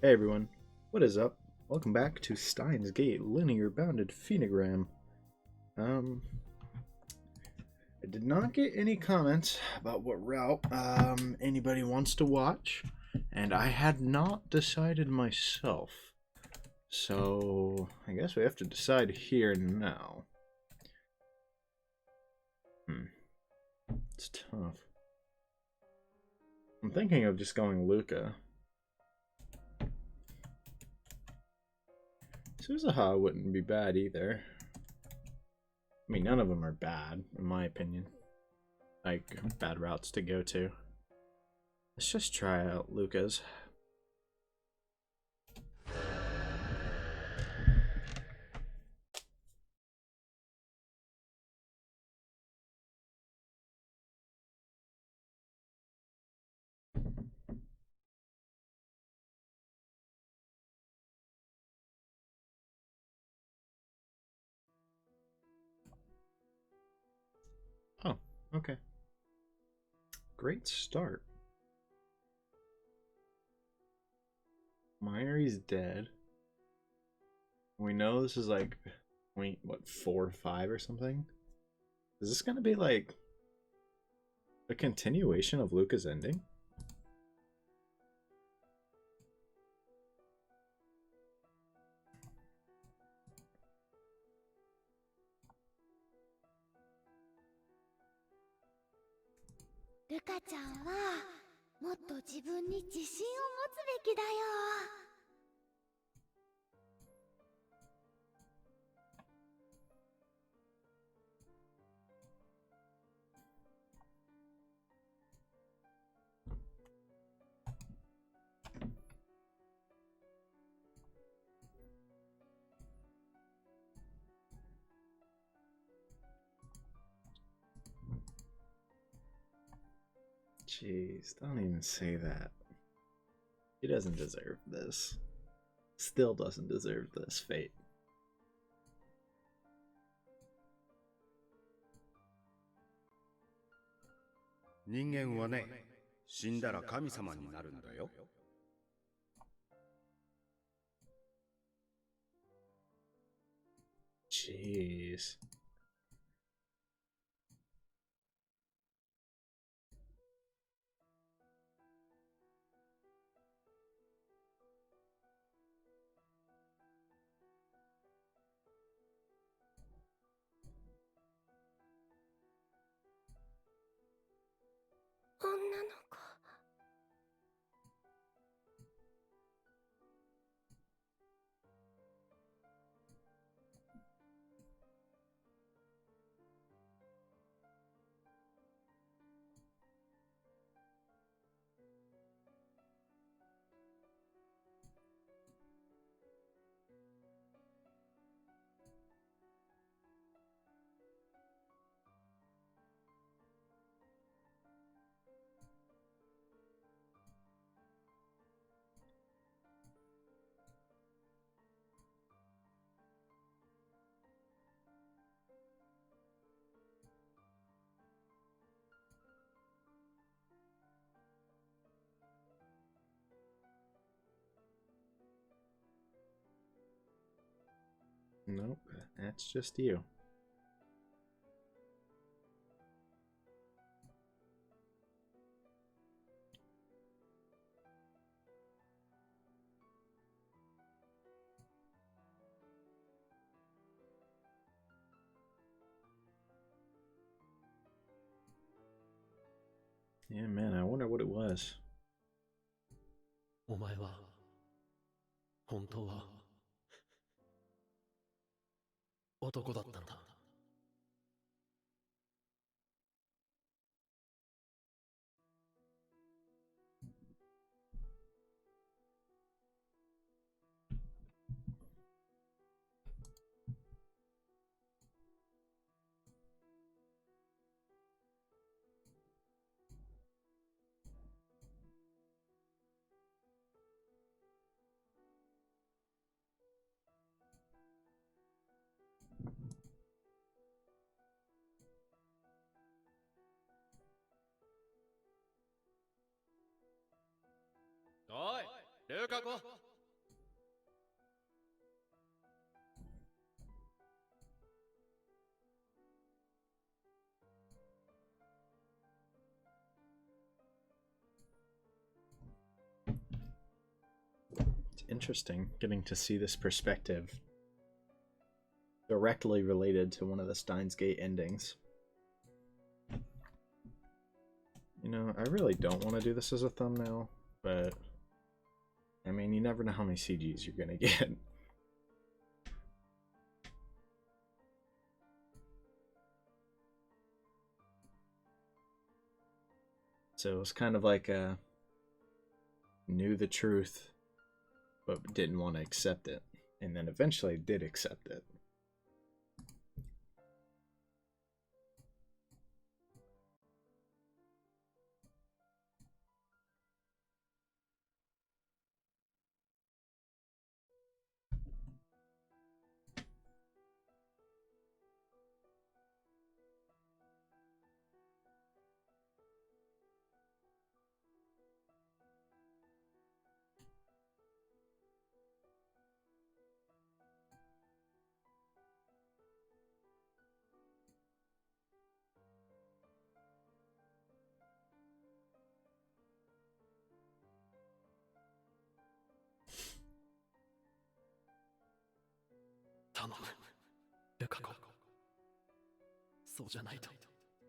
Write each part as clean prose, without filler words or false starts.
Hey everyone, what is up? Welcome back to Steins Linear Bounded Phenogram. I did not get any comments about what route anybody wants to watch, and I had not decided myself. So I guess we have to decide here now. It's tough. I'm thinking of just going Luca. Suzaha wouldn't be bad either. I mean, none of them are bad, in my opinion. Like, bad routes to go to. Let's just try out Luca's. Oh, okay. Great start. Minori's dead. We know this is like point, what, 4 or 5 or something? Is this gonna be like a continuation of Luca's ending? Luca ちゃんはもっと自分に自信を持つべきだよ。Jeez, don't even say that. He doesn't deserve this. Still doesn't deserve this fate. 人間はね、死んだら神様になるんだよ。Jeez. Nope, that's just you. Yeah, man, I wonder what it was. お前は本当は男だったんだ。おい、ルカ子、It's interesting getting to see this perspective directly related to one of the Steins Gate endings. You know, I really don't want to do this as a thumbnail, but I mean, you never know how many CGs you're gonna get. So it's kind of like knew the truth, but didn't want to accept it, and then eventually did accept it.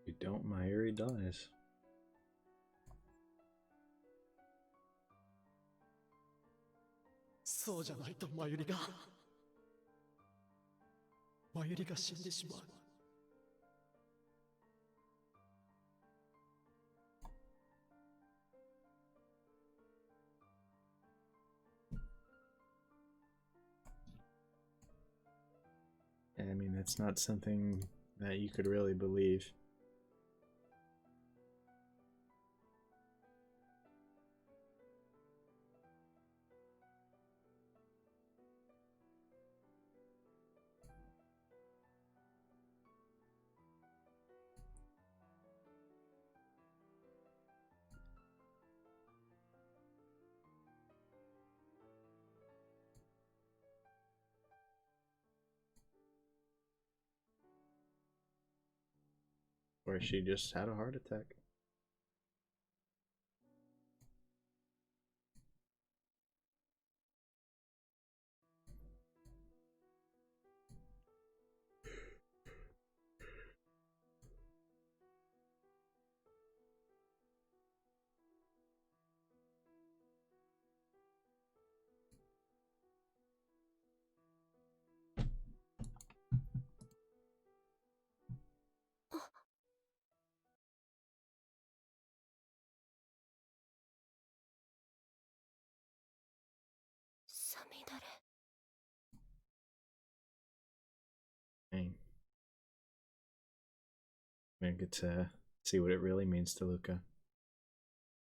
You don't, Mayuri dies. I mean, that's not something that you could really believe. Or she just had a heart attack. Dang. We get to see what it really means to Luca.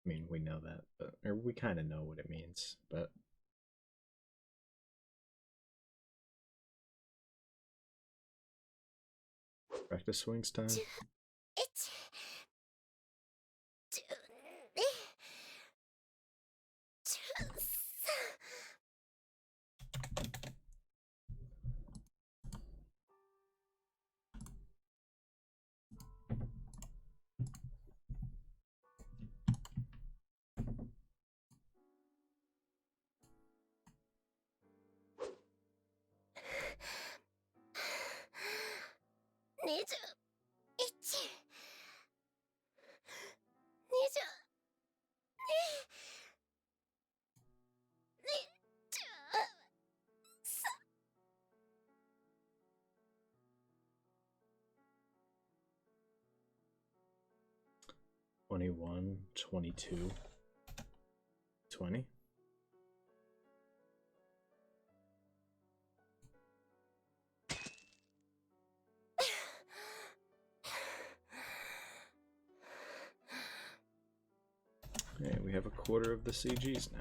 I mean, we know that, but or we kind of know what it means, but practice swings time. 21, 22, 20. Okay, we have a quarter of the CGs now.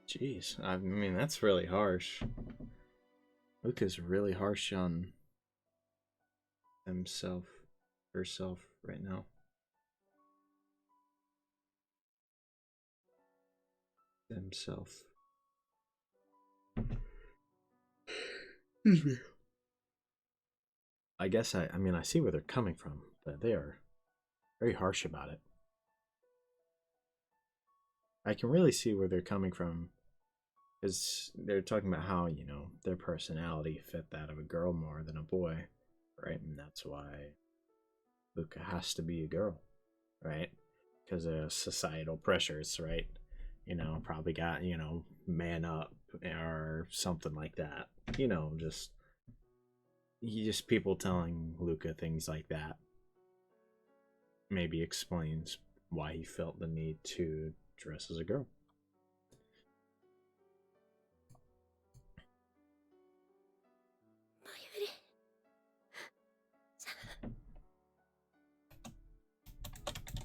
Jeez, I mean that's really harsh. Luca's really harsh on herself right now. Themself. Excuse me. I guess I mean I see where they're coming from, but they are very harsh about it. I can really see where they're coming from because they're talking about how, you know, their personality fit that of a girl more than a boy, right? And that's why Luca has to be a girl, right? Because of societal pressures, right? You know, probably got, you know, man up or something like that. You know, just people telling Luca things like that maybe explains why he felt the need to dress as a girl.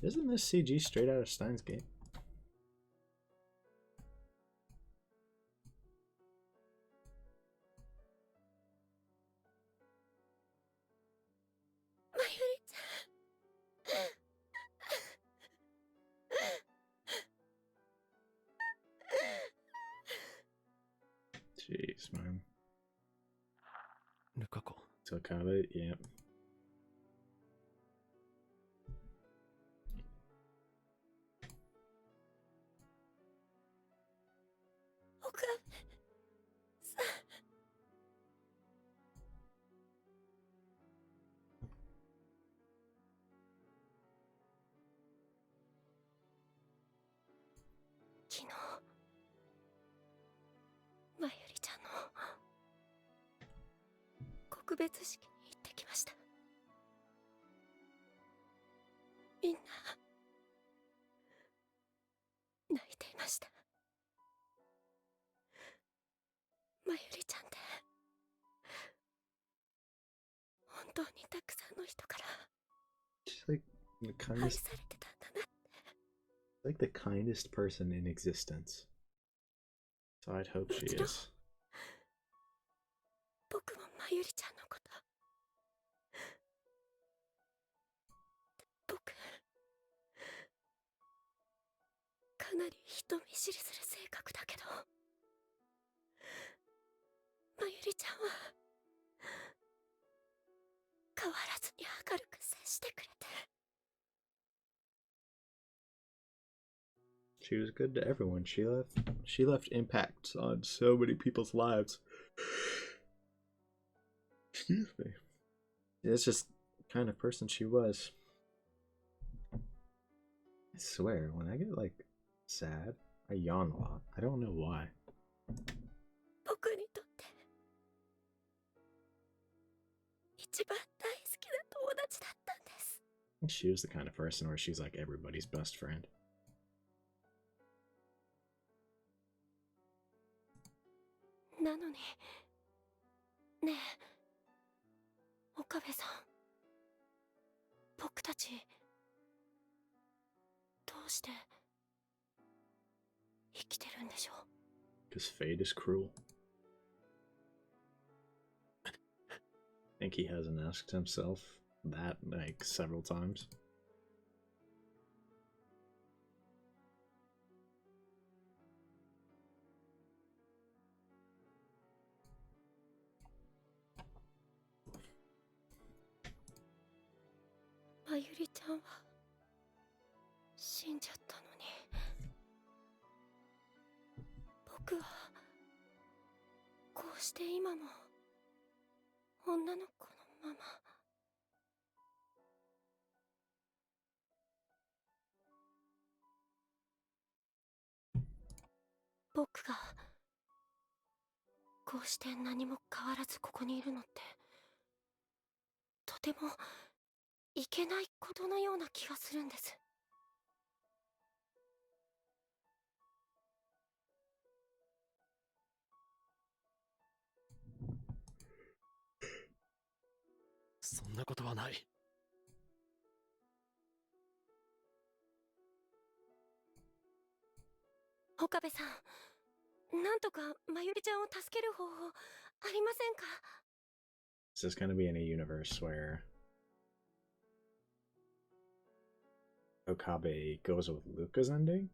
Isn't this CG straight out of Steins Gate? Jeez, man. Lukako. Took out it, yep. She's like the kindest person in existence. So I'd hope she is. 僕もまゆりちゃんのこと僕かなり人見知りする性格だけどまゆりちゃんは変わらずに明るく接してくれて She was good to everyone. She left impacts on so many people's lives. Excuse me. It's just the kind of person she was. I swear, when I get like sad, I yawn a lot. I don't know why. 僕にとって一番大好きな友達だったんです She was the kind of person where she's like everybody's best friend. なのにねえ岡部さん僕たちどうして生きてるんでしょう Because fate is cruel. I think he hasn't asked himself that like several times.まゆりちゃんは死んじゃったのに僕はこうして今も女の子のまま僕がこうして何も変わらずここにいるのってとてもいけないことのような気がするんです。そんなことはない。岡部さん、なんとかまゆりちゃんを助ける方法ありませんか？ Is this going to be in a universe where Okabe goes with Luca's ending?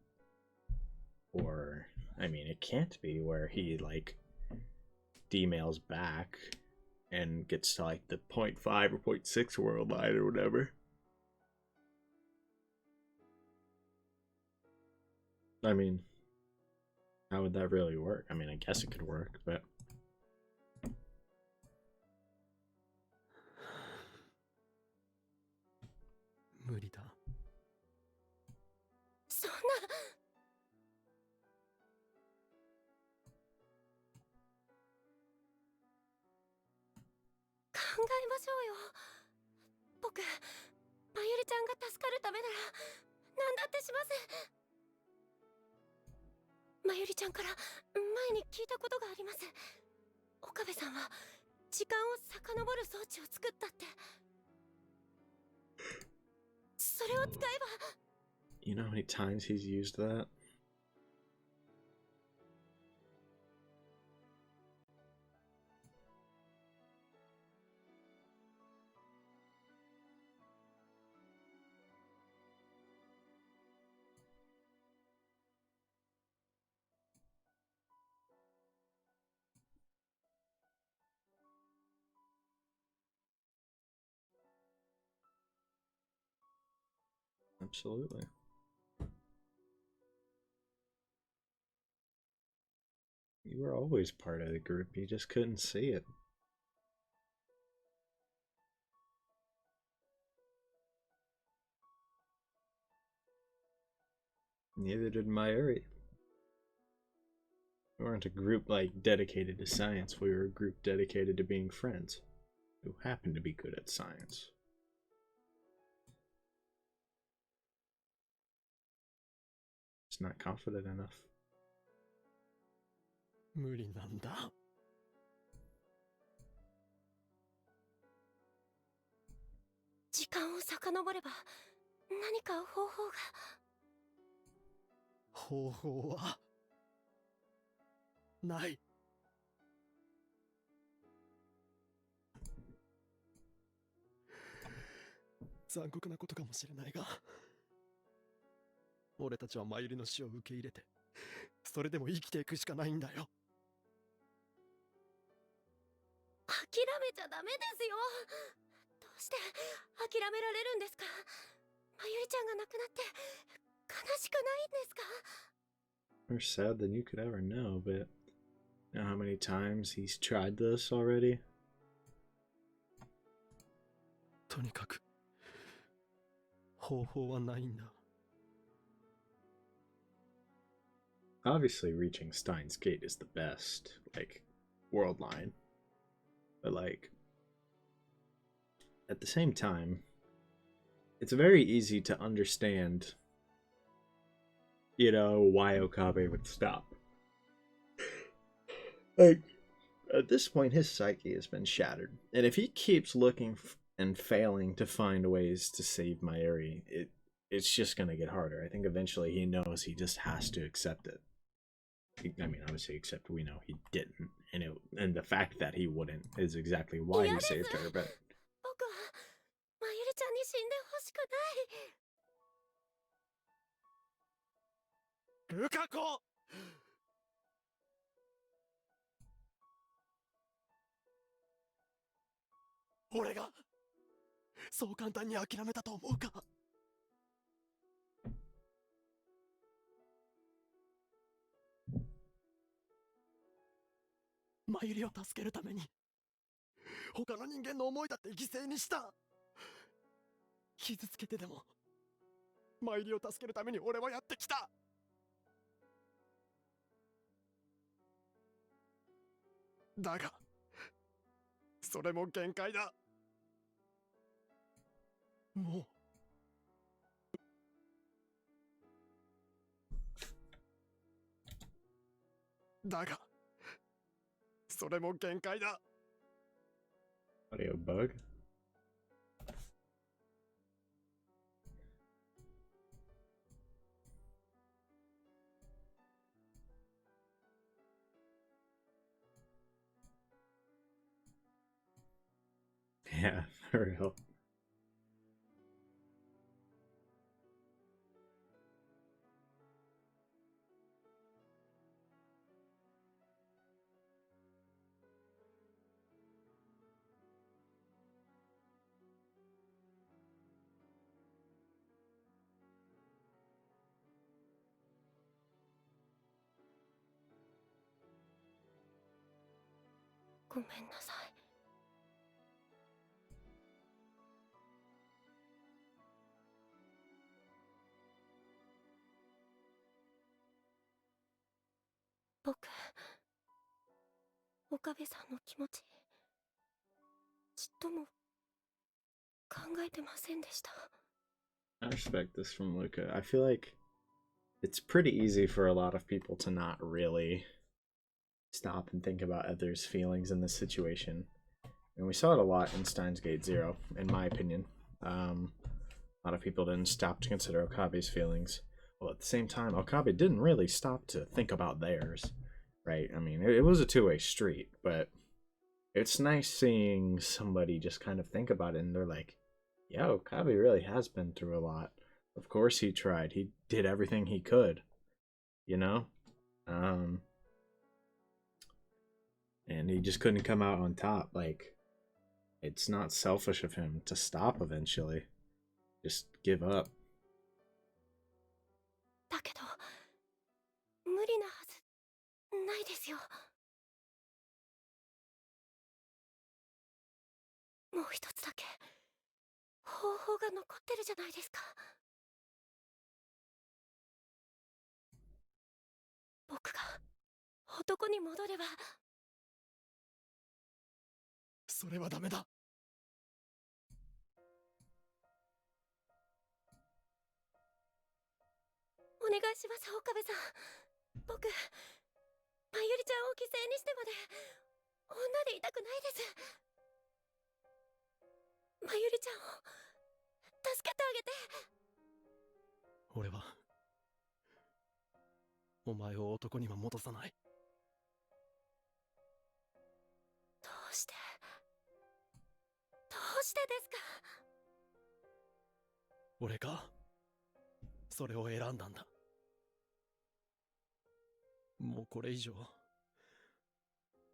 Or, I mean, it can't be where he, like, D-mails back and gets to, like, the 0.5 or 0.6 world line or whatever. I mean, how would that really work? I mean, I guess it could work, but... 無理だ。そんな。考えましょうよ。僕、まゆりちゃんが助かるためなら何だってします。まゆりちゃんから前に聞いたことがあります。岡部さんは時間を遡る装置を作ったって。それを使えば。 You know how many times he's used that? Absolutely. You were always part of the group, you just couldn't see it. Neither did Mayuri. We weren't a group like dedicated to science, we were a group dedicated to being friends, who happened to be good at science. Just not confident enough. 無理なんだ。時間を遡れば何か方法が。方法はない。残酷なことかもしれないが、俺たちはマユリの死を受け入れて、それでも生きていくしかないんだよ。諦めちゃダメですよ。どうして諦められるんですか？まゆりちゃんが亡くなって悲しくないんですか？ More sad than you could ever know, but you know how many times he's tried this already? とにかく方法はないんだ。Obviously, reaching Steins Gate is the best, like, world line. But, like, at the same time, it's very easy to understand, you know, why Okabe would stop. Like, at this point, his psyche has been shattered. And if he keeps looking and failing to find ways to save Mayuri, it's just going to get harder. I think eventually he knows he just has to accept it. I mean, obviously, except we know he didn't, and the fact that he wouldn't is exactly why he saved her. But 僕はまゆりちゃんに死んでほしくない。ルカ子、俺がそう簡単に諦めたと思うか？マユリを助けるために他の人間の思いだって犠牲にした。傷つけてでもマユリを助けるために俺はやってきた。だがそれも限界だ。もうだがそれも限界だ。 audio bug. Yeah, for real. ごめんなさい。僕、岡部さんの気持ち、ちっとも考えてませんでした。I respect this from Luca. I feel like it's pretty easy for a lot of people to not really stop and think about others' feelings in this situation. And we saw it a lot in Steins Gate Zero, in my opinion. A lot of people didn't stop to consider Okabe's feelings. Well, at the same time, Okabe didn't really stop to think about theirs, right? I mean, it was a two-way street, but it's nice seeing somebody just kind of think about it and they're like, yeah, Okabe really has been through a lot. Of course he tried. He did everything he could, you know? And he just couldn't come out on top. Like, it's not selfish of him to stop eventually. Just give up. だけど、無理なはずないですよ。もう一つだけ方法が残ってるじゃないですか。僕が男に戻れば。それはダメだ。お願いします、岡部さん。僕、まゆりちゃんを犠牲にしてまで女でいたくないです。まゆりちゃんを助けてあげて。俺はお前を男には戻さない。どうしてですか。俺がそれを選んだんだ。もうこれ以上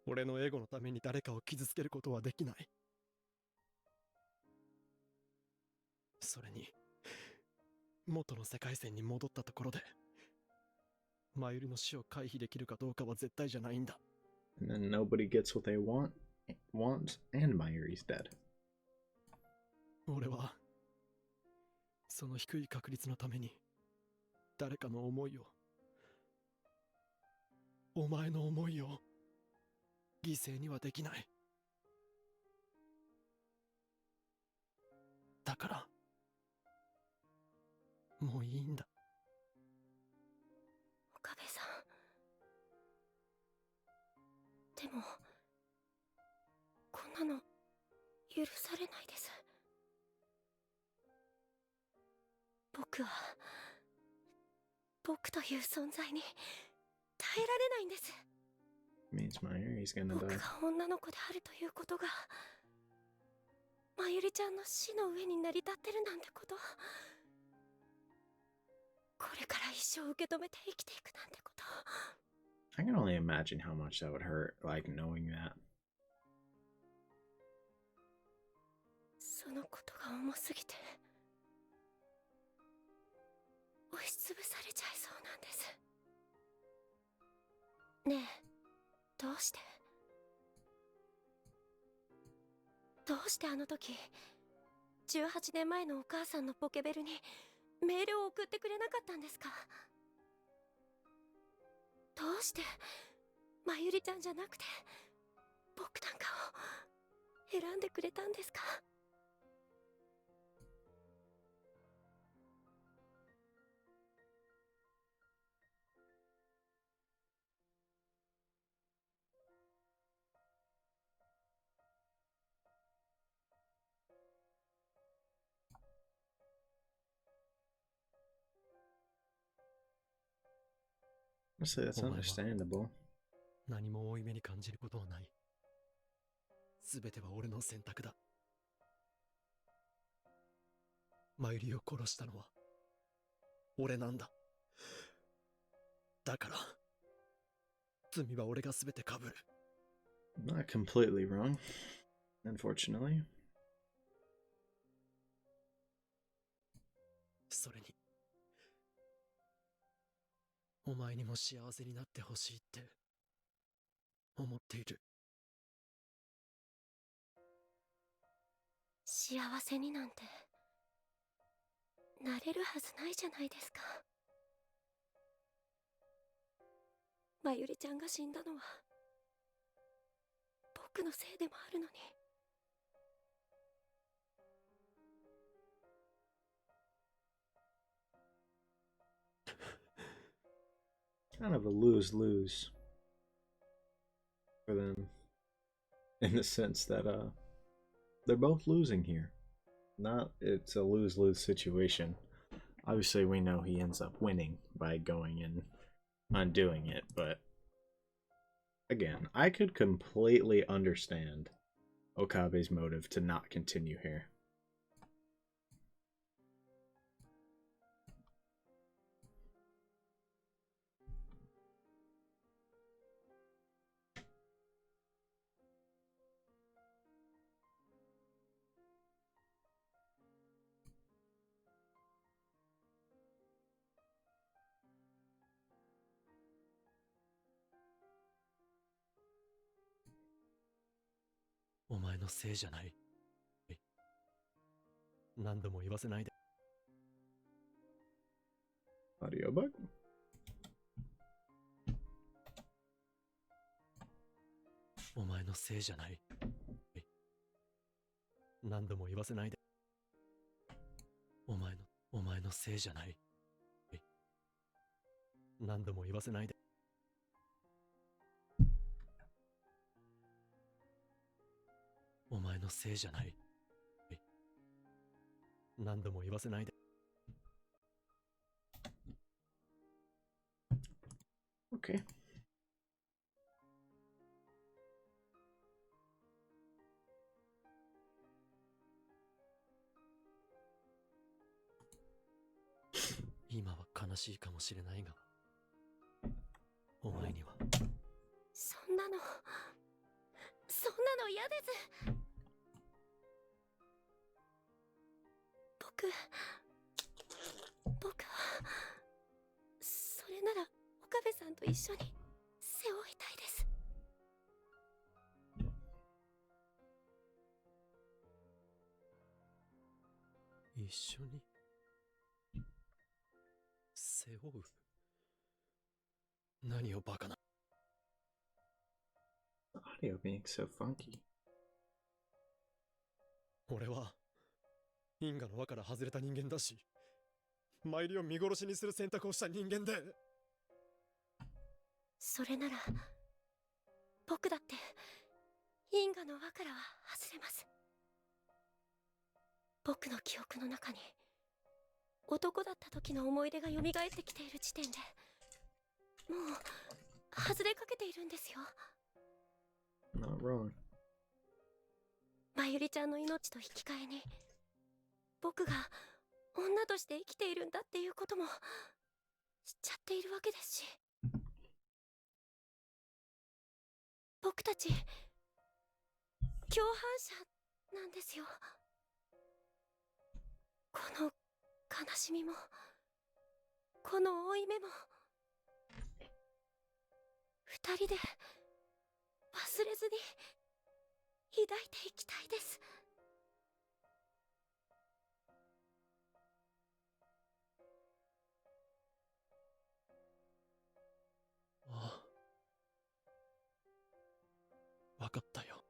俺のエゴのために誰かを傷つけることはできない。それに元の世界線に戻ったところでマユリの死を回避できるかどうかは絶対じゃないんだ。 And then nobody gets what they want, and Mayuri's dead. 俺はその低い確率のために誰かの思いを、お前の思いを犠牲にはできない。だからもういいんだ。岡部さん、でもこんなの許されないです。僕という存在に耐えられないんです。 Means Mayuri's gonna 僕 die. が女の子であるということがまゆりちゃんの死の上に成り立ってるなんてこと、これから一生受け止めて生きていくなんてこと。 I can only imagine how much that would hurt, like knowing that. そのことが重すぎて押しつぶされちゃいそうなんです。ねえ、どうしてあの時18年前のお母さんのポケベルにメールを送ってくれなかったんですか。どうしてまゆりちゃんじゃなくて僕なんかを選んでくれたんですか。Honestly, that's understandable. 何も負い目に感じることはない。すべては俺の選択だ。マユリを殺したのは俺なんだ。だから罪は俺が全て被る。 Not completely wrong, unfortunately. それにお前にも幸せになってほしいって思っている。幸せになんてなれるはずないじゃないですか。まゆりちゃんが死んだのは僕のせいでもあるのに。Kind of a lose-lose for them, in the sense that they're both losing here. Not it's a lose-lose situation. Obviously, we know he ends up winning by going and undoing it, but again, I could completely understand Okabe's motive to not continue here.「お前のせいじゃない」何度も言わせないで。 Audiobook? お前のせいじゃない。何度も言わせないで。お前のせいじゃない。何度も言わせないで。お前のせいじゃない。何度も言わせないで。 Okay. 今は悲しいかもしれないが、お前にはそんなの嫌です。僕はそれなら岡部さんと一緒に背負いたいです。一緒に背負う。何をバカな。 Audio being so funky. 俺は因果の輪から外れた人間だし、参りを見殺しにする選択をした人間で。それなら僕だって因果の輪からは外れます。僕の記憶の中に男だった時の思い出が蘇ってきている時点でもう外れかけているんですよ。 Not wrong. まゆりちゃんの命と引き換えに僕が女として生きているんだっていうことも知っちゃっているわけですし、僕たち共犯者なんですよ。この悲しみもこの負い目も二人で忘れずに抱いていきたいです。ああ、わかったよ。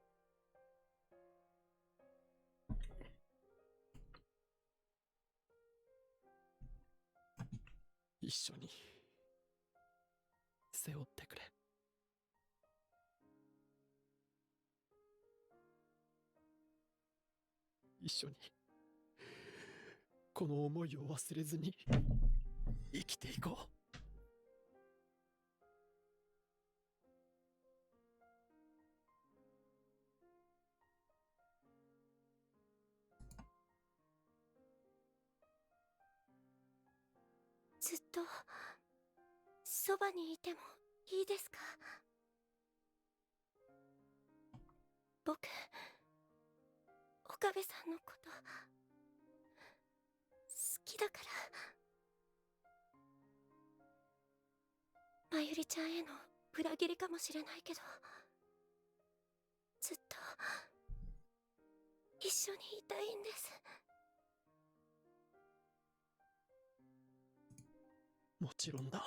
一緒に背負ってくれ。一緒にこの思いを忘れずに生きていこう。ずっとそばにいてもいいですか？僕、岡部さんのこと好きだから。まゆりちゃんへの裏切りかもしれないけど、ずっと一緒にいたいんです。もちろんだ。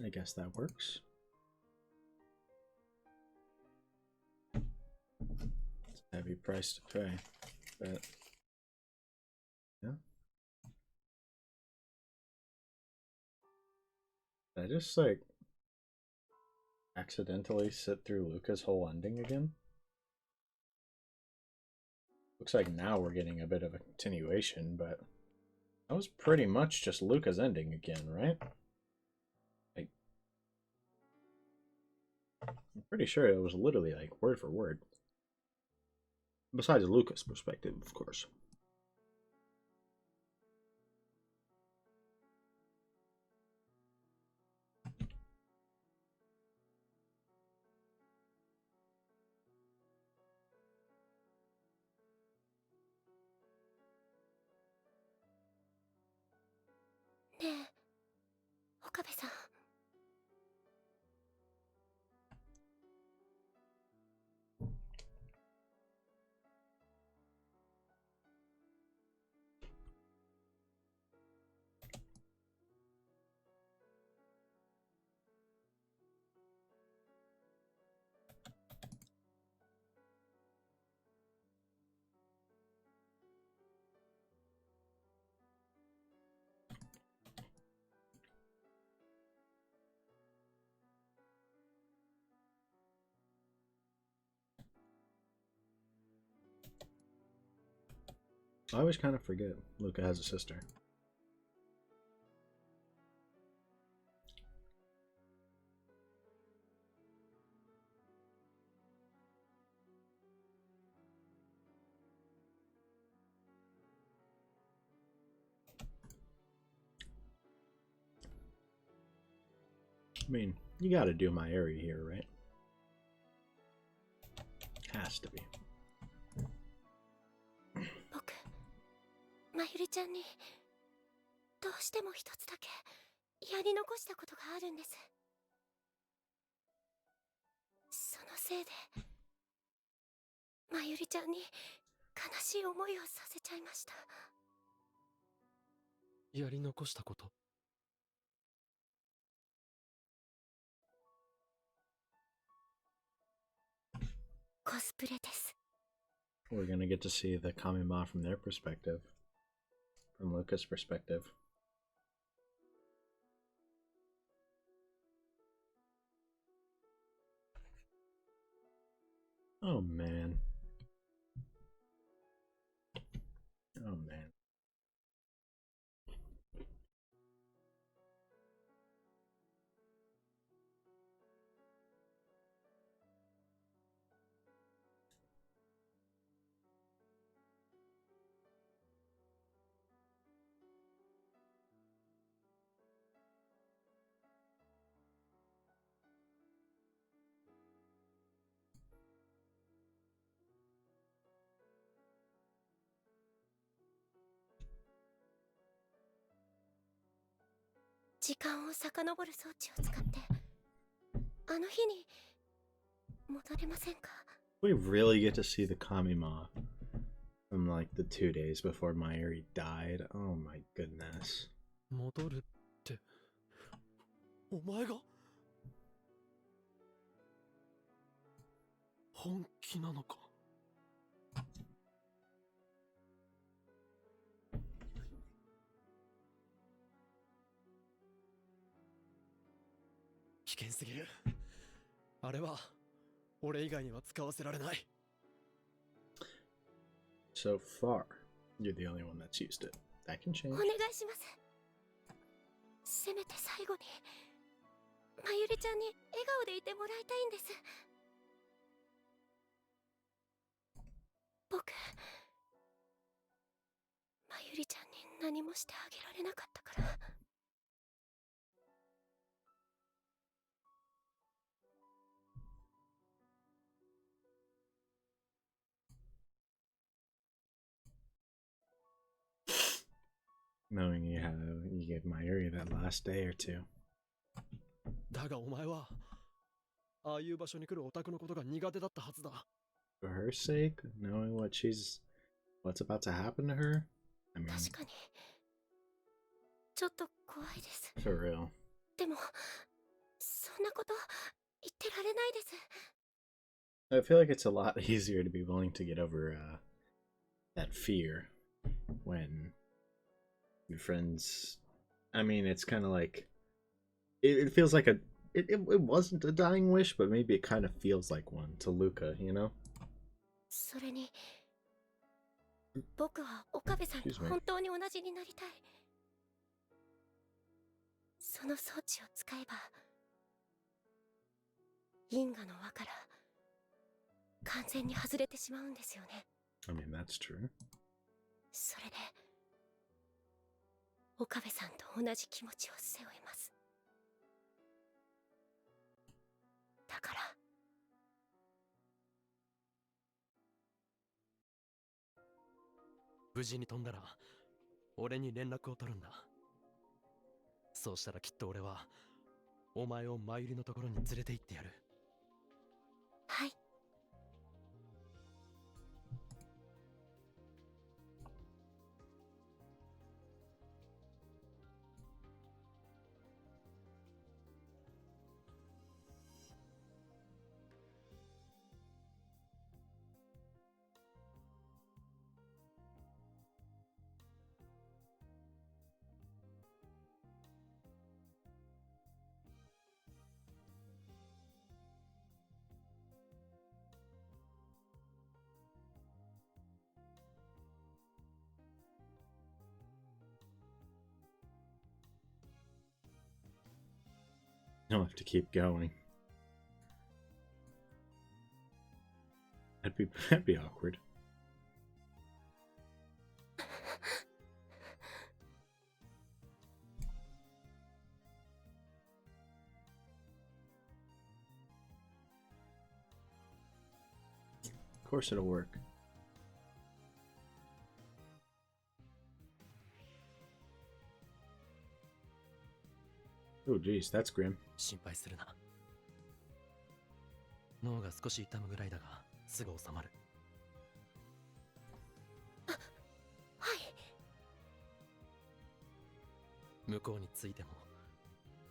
I guess that works. It's a heavy price to pay, but yeah. Did I just like accidentally sit through Luca's whole ending again? Looks like now we're getting a bit of a continuation, but that was pretty much just Luca's ending again, right? Like, I'm pretty sure it was literally like word for word. Besides Luca's perspective, of course.ねえ、岡部さん。I always kind of forget Luca has a sister. I mean, you gotta do my area here, right? Has to be. 僕、まゆりちゃんにどうしても一つだけやり残したことがあるんです。そのせいでまゆりちゃんに悲しい思いをさせちゃいました。やり残したこと？コスプレです。We're gonna get to see the Kamima from their perspective. From Luca's perspective. Oh man. Oh man.「時間を遡る装置を使ってあの日に戻れませんか？」 We really get to see the Kamima from like the 2 days before Mayuri died. Oh my goodness. 戻るって、お前が本気なのか？危険すぎる。あれは俺以外には使わせられない。So far, you're the only one that's used it. That can change. お願いします。せめて最後にまゆりちゃんに笑顔でいてもらいたいんです。僕、まゆりちゃんに何もしてあげられなかったから。Knowing you how you gave Mayuri that last day or two. だがお前は、ああいう場所に来るオタクのことが苦手だったはずだ。For her sake, knowing what's about to happen to her? I mean, 確かに、ちょっと怖いです。 for real. でも、そんなこと言ってられないです。 I feel like it's a lot easier to be willing to get over that fear when your friends. I mean, it's kind of like it feels like it wasn't a dying wish, but maybe it kind of feels like one to Luca, you know? それに、僕は岡部さんと Excuse me. 本当に同じになりたい。その装置を使えば、因果の輪から完全に外れてしまうんですよね。 I mean, that's true. それで岡部さんと同じ気持ちを背負います。だから無事に飛んだら俺に連絡を取るんだ。そうしたらきっと俺はお前を真由里のところに連れて行ってやる。はい。You'll have to keep going. That'd be awkward. Of course it'll work. Oh geez, that's grim. 心配するな。脳が少し痛むぐらいだがすぐ収まる。はい。向こうについても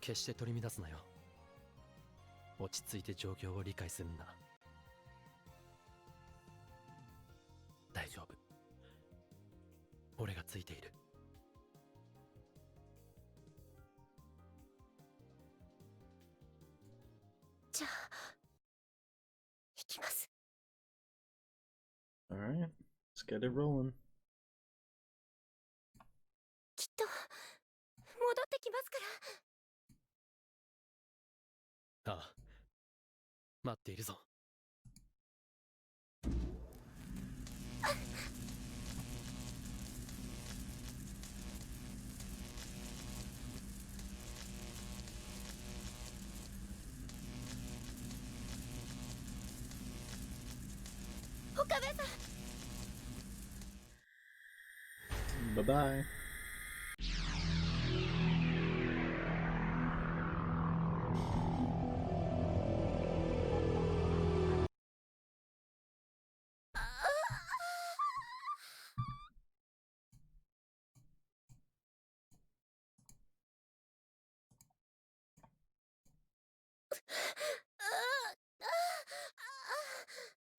決して取り乱すなよ。落ち着いて状況を理解するんだ。大丈夫。俺がついている。じゃあ行きます。 Alright, let's get it rolling. きっと戻ってきますから。ああ、待っているぞ。岡部さん。 Bye bye.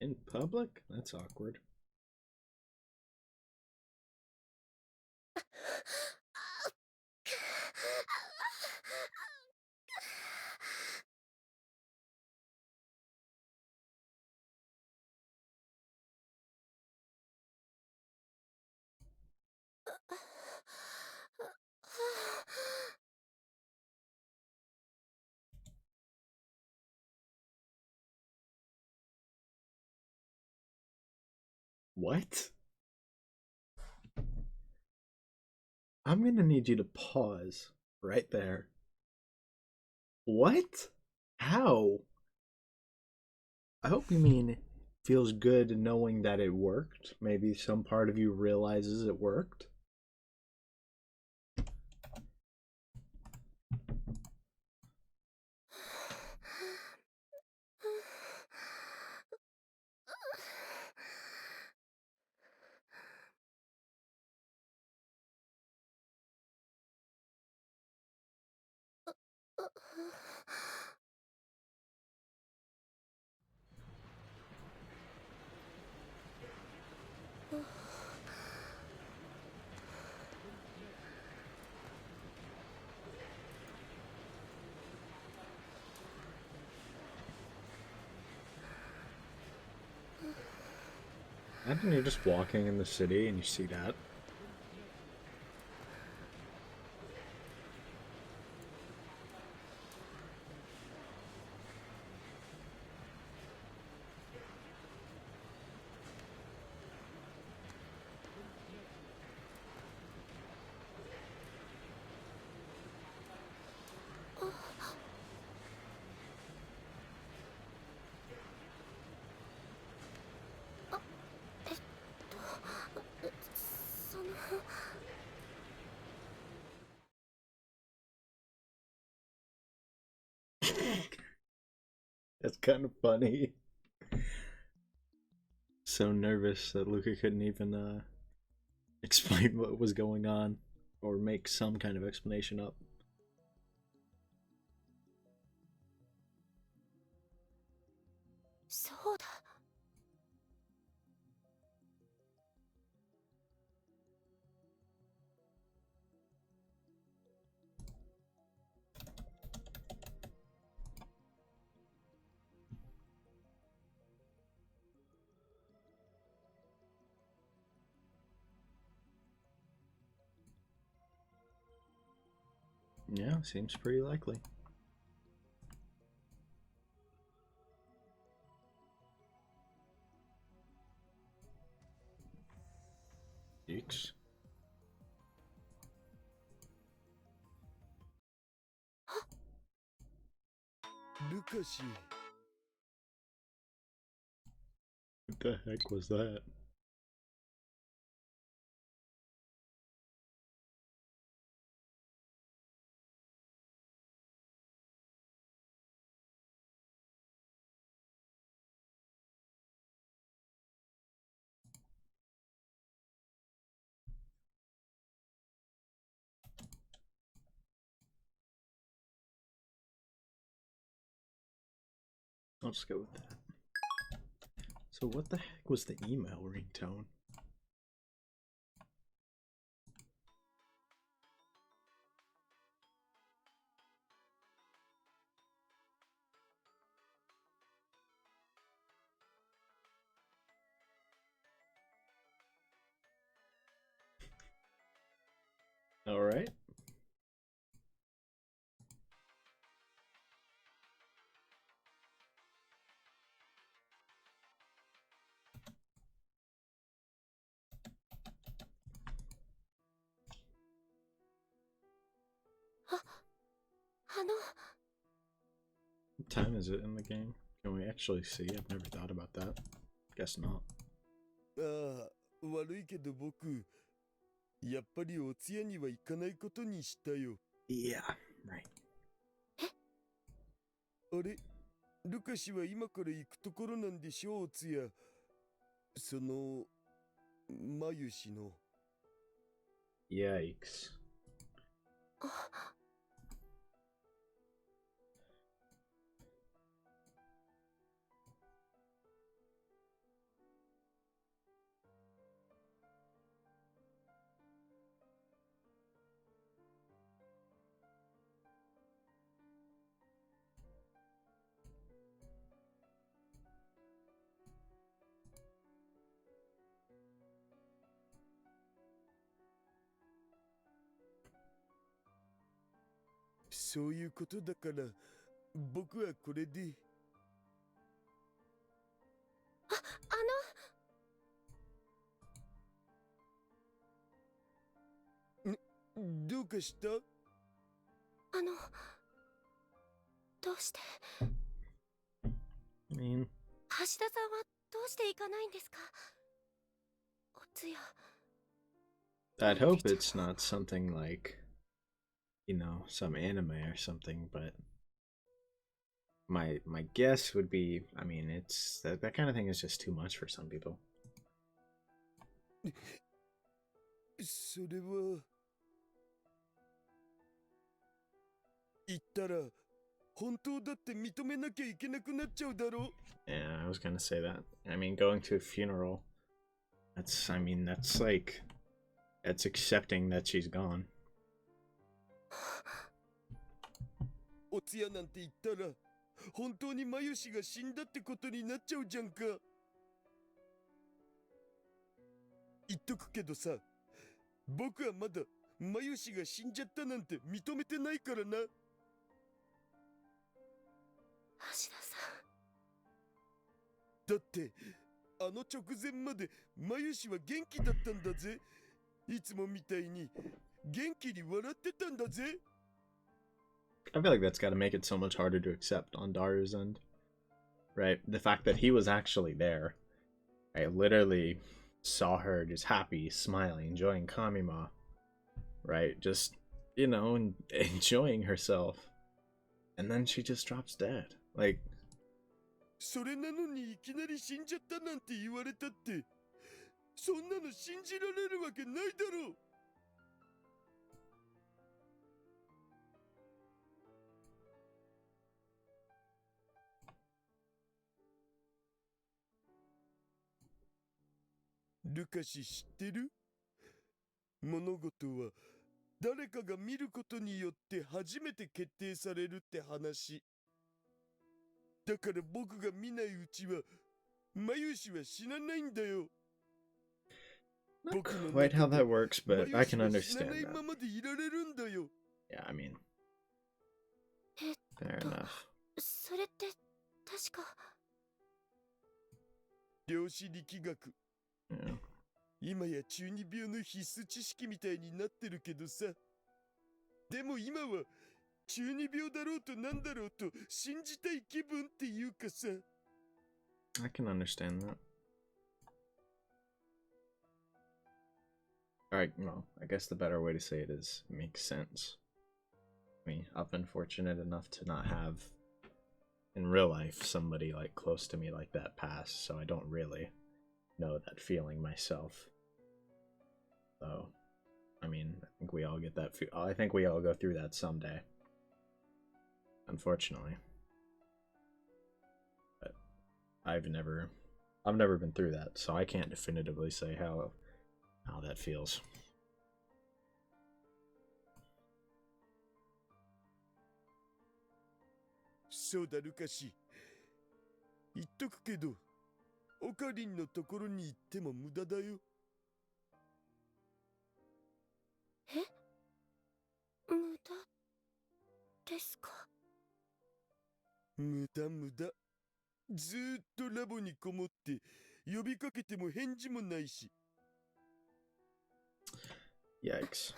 In public? That's awkward. What? I'm gonna need you to pause right there. What? How? I hope you mean feels good knowing that it worked. Maybe some part of you realizes it worked. Imagine you're just walking in the city and you see that. That's kind of funny. So nervous that Luca couldn't even explain what was going on or make some kind of explanation up.そうだ。Yeah, seems pretty likely. Yikes. ルカシー What the heck was that? I'll just go with that. So what the heck was the email ringtone? All right. What time is it in the game? Can we actually see? I've never thought about that. Guess not. ああ、悪いけど僕、やっぱりお通夜には行かないことにしたよ。Yeah, right. あれルカシは今から行くところなんでしょう、お通夜。その、マユシの。Yikes. そういうことだから、僕はこれで。どうかした？どうして I mean, 橋田さんはどうして行かないんですか？お通夜 I'd hope it's not something like, you know, some anime or something, but my guess would be, I mean, it's that kind of thing is just too much for some people. それは言ったら本当だって認めなきゃいけなくなっちゃうだろう。 Yeah, I was gonna say that. I mean, going to a funeral, I mean, that's like, that's accepting that she's gone. お通夜なんて言ったら本当にマユシが死んだってことになっちゃうじゃんか。言っとくけどさ、僕はまだマユシが死んじゃったなんて認めてないからな。橋田さだってあの直前までマユシは元気だったんだぜ。いつもみたいに元気に笑ってたんだぜ。 I feel like that's got to make it so much harder to accept on Daru's end, right? The fact that he was actually there, I literally saw her just happy, smiling, enjoying Kamima, right? Just, you know, enjoying herself. And then she just drops dead. Like, それなのにいきなり死んじゃったなんて言われたって、そんなの信じられるわけないだろう。 ルカシ知ってる？物事は誰かが見ることによって初めて決定されるって話。だから僕が見ないうちはマユシは死なないんだよ。 not quite how that works, but I can understand 死なない that. ままでいられるんだよ。 Yeah, I mean, ん。fair enough. それって確か量子力学。 Yeah. 今や中二病の必須知識みたいになってるけどさ。でも今は中二病だろうとなんだろうと信じたい気分っていうかさ。 I can understand that. Alright, well, I guess the better way to say it is makes sense. I mean, I've been fortunate enough to not have, in real life, somebody like close to me like that pass, so I don't really know that feeling myself. So, I mean, I think we all get that. I think we all go through that someday. Unfortunately, but I've never been through that, so I can't definitively say how that feels. そうだルカシ。言っとくけど、オカリンのところに行っても無駄だよ。無駄ですか？無駄無駄。ずーっとラボにこもって呼びかけても返事もないし。 Yikes.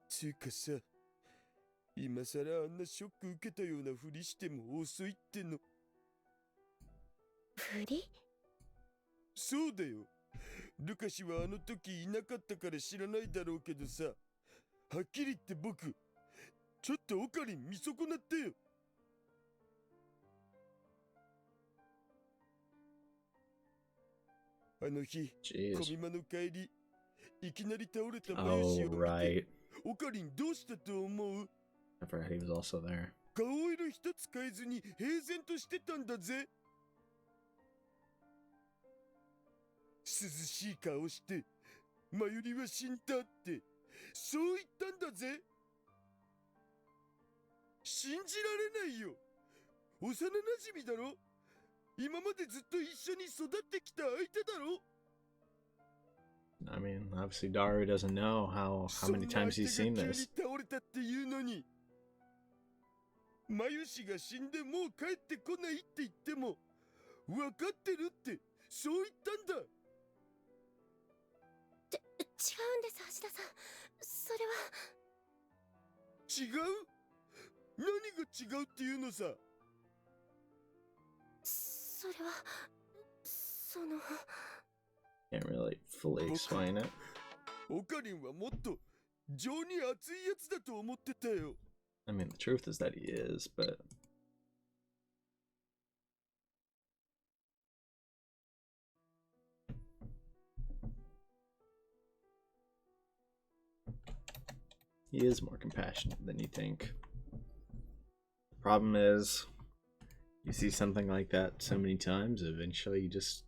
つうかさ、今さらあんなショック受けたようなふりしても遅いっての。ふり？そうだよ。ルカシはあの時いなかったから知らないだろうけどさ、はっきり言って僕、ちょっとオカリン見損なったよ。あの日、コ Jeez. ミマの帰り、いきなり倒れたマユシを Oh, 見て、 right. オカリンどうしたと思う？ I forgot he was also there. 顔色一つ変えずに平然としてたんだぜ。涼しい顔して、マユリは死んだって、そう言ったんだぜ。信じられないよ。幼馴染だろ。今までずっと一緒に育ってきた相手だろ。 I mean, obviously Daru doesn't know how many times he's seen そんな相手が急に this. 倒れたっていうのに、マユシが死んでもう帰ってこないって言っても、分かってるってそう言ったんだ。うんです、橋田さん。それは。違う？何が違うっていうのさ。それは、その。Can't really fully explain it. オカリンはもっと情に熱いやつだと思ってたよ。I mean, the truth is that he is, but he is more compassionate than you think. The problem is, you see something like that so many times, eventually you just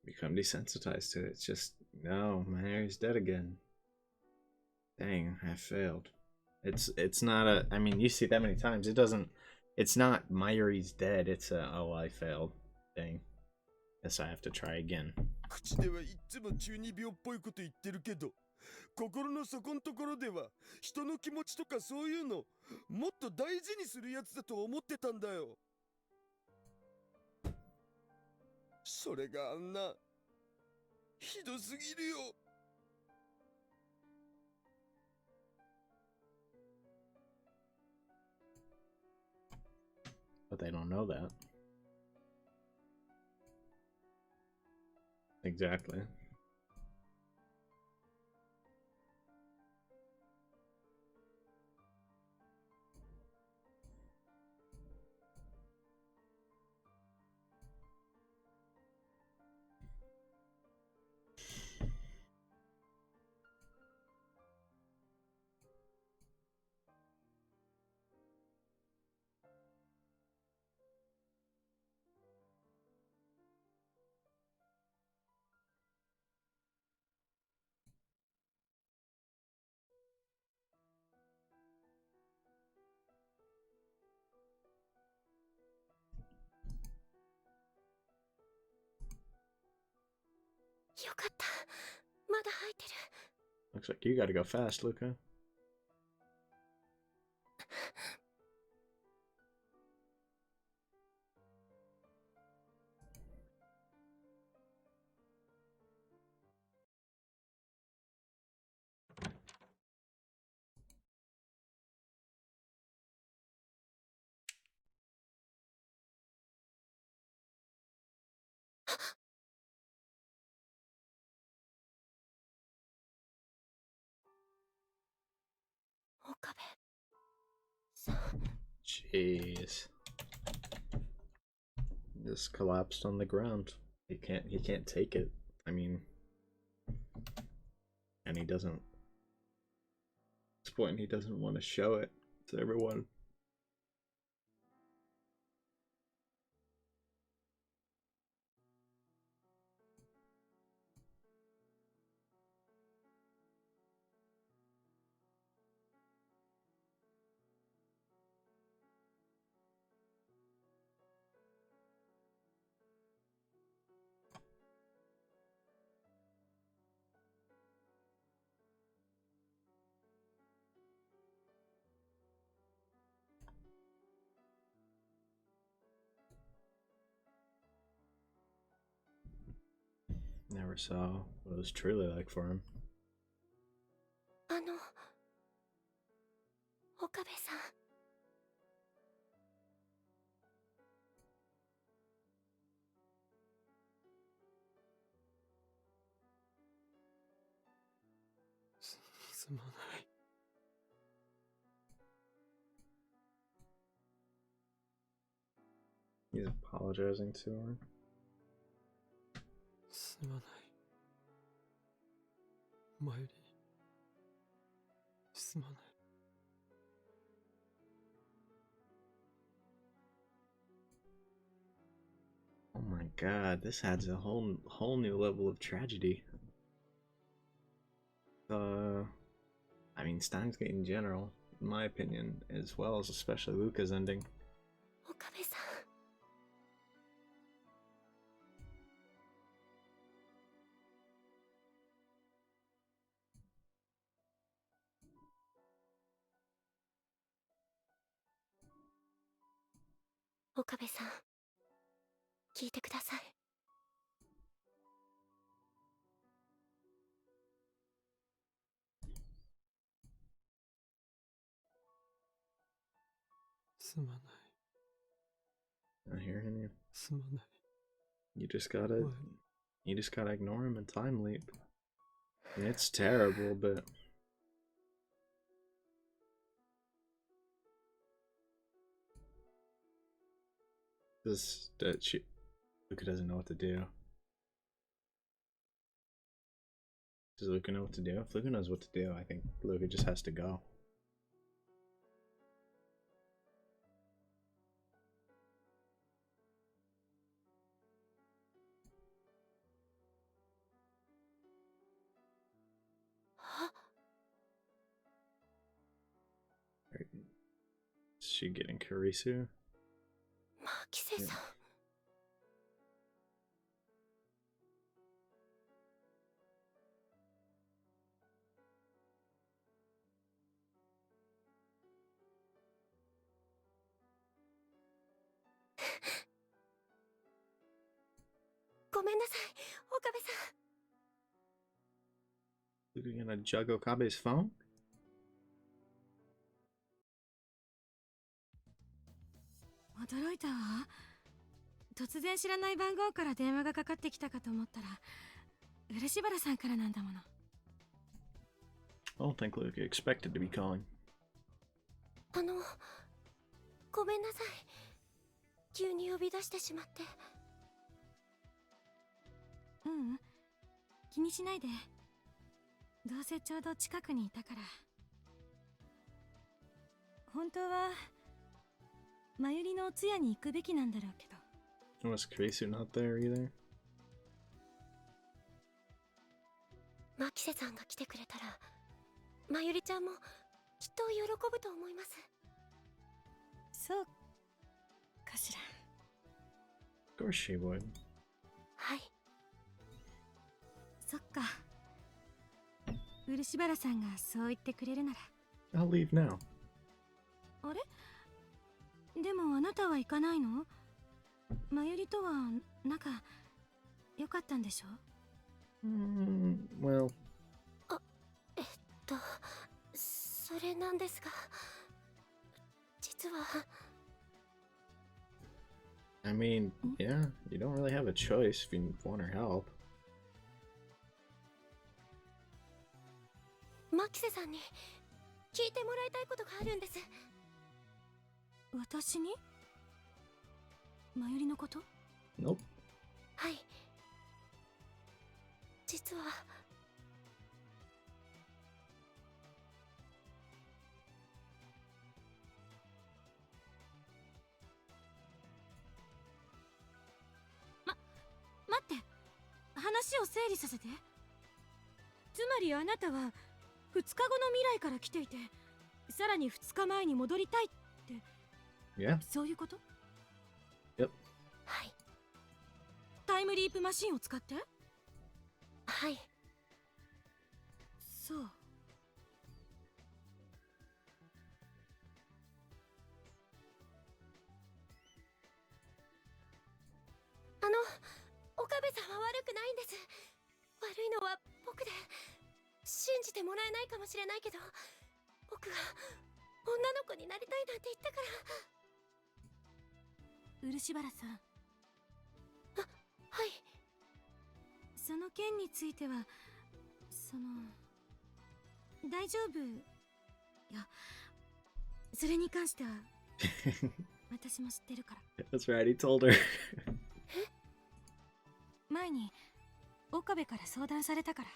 become desensitized to it. It's just, no, my Harry's dead again. Dang, I failed. It's not a, I mean, you see that many times, it's not Myri's dead, it's a, oh, I failed thing. Guess I have to try again. 口ではいつも中二病っぽいこと言ってるけど、心の底のところでは人の気持ちとかそういうのもっと大事にするやつだと思ってたんだよ。それがあんなひどすぎるよ。But they don't know that. Exactly. Yo かった。まだ入ってる。 Looks like you gotta go fast, Luca. 岡部さん。 Jeez. Just collapsed on the ground. He can't take it. I mean, and he doesn't. At this point, he doesn't want to show it to everyone. Never saw what it was truly like for him. 岡部さん。すまない。 He's apologizing to her. すまない。マユリ。すまない。 Oh my god, this adds a whole new level of tragedy. I mean, Steins Gate in general, in my opinion, as well as especially Luca's ending. 岡部さん。 岡部さん、聞いてください。すまない。 Not hearing you. すまない。 You just gotta, What? you just gotta ignore him and time leap. Yeah, it's terrible, but this that she Luca doesn't know what to do. Does Luca know what to do? If Luca knows what to do, I think Luca just has to go. Is she getting Karisu? マキセさん。ごめんなさい、岡部さん。 Luca gonna jug Okabe's phone? 驚いたわ。突然知らない番号から電話がかかってきたかと思ったら漆原さんからなんだもの。 I don't think Luca expected to be calling. ごめんなさい。急に呼び出してしまって。ううん、気にしないで。どうせちょうど近くにいたから。本当は真由里のお通夜に行くべきなんだろうけど。 Was Karisu not there either? マキセさんが来てくれたら、まゆりちゃんもきっと喜ぶと思います。そうかしら。 Of course she would. はい。そっか。漆原さんがそう言ってくれるなら。 I'll leave now. あれ？でもあなたは行かないの？まゆりとは仲良かったんでしょ？ Well, それなんですが、実は。 I mean, yeah, you don't really have a choice if you want her help. マキセさんに聞いてもらいたいことがあるんです。私に？まゆりのこと？ Nope. はい。実は。待って、話を整理させて。つまりあなたは2日後の未来から来ていて、さらに2日前に戻りたいって。 Yeah. そういうこと？ Yep. はい。タイムリープマシンを使って？はい。そう。岡部さんは悪くないんです。悪いのは僕で。信じてもらえないかもしれないけど、僕が女の子になりたいなんて言ったから。漆原さん。はい。その件については、大丈夫。いや、それに関しては私も知ってるから。 That's right, he told her. 前に岡部から相談されたから。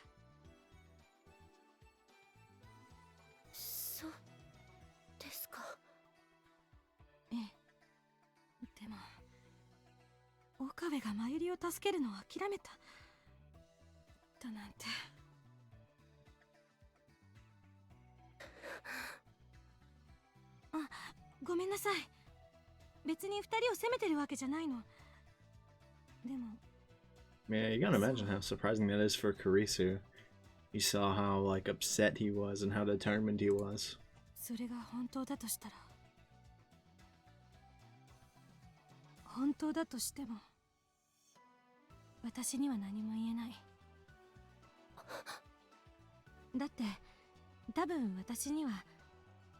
そうですか。ええ。でも岡部が真由里を助けるのを諦めただなんて。あ、ごめんなさい。別に2人を責めてるわけじゃないの。でも Yeah, you gotta imagine how surprising that is for Karisu. You saw how like upset he was and how determined he was. それが本当だとしたら、本当だとしても私には何も言えない。だって多分私には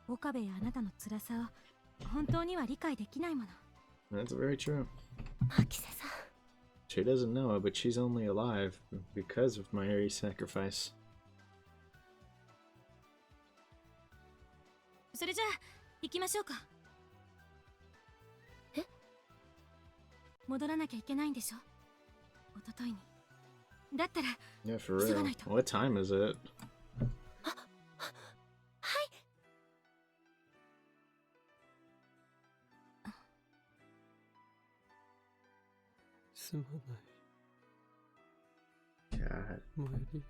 岡部やあなたの辛さを本当には理解できないもの。 That's very true. マキセさん、 She doesn't know it, but she's only alive because of Mayuri's sacrifice. それじゃあ行きましょうか。え？戻らなきゃいけないんでしょ、一昨日に。だったら Yeah, for real. What time is it? はい。すまない。 God, マイリー。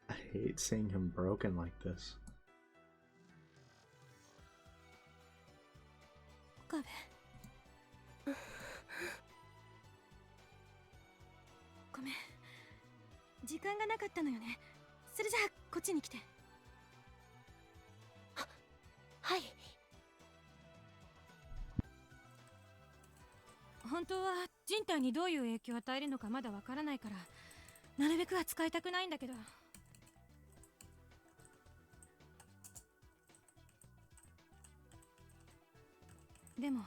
I hate seeing him broken like this. 岡部。ごめん、時間がなかったのよね。それじゃあこっちに来て。はい。本当は人体にどういう影響を与えるのかまだわからないから、なるべくは使いたくないんだけど。でも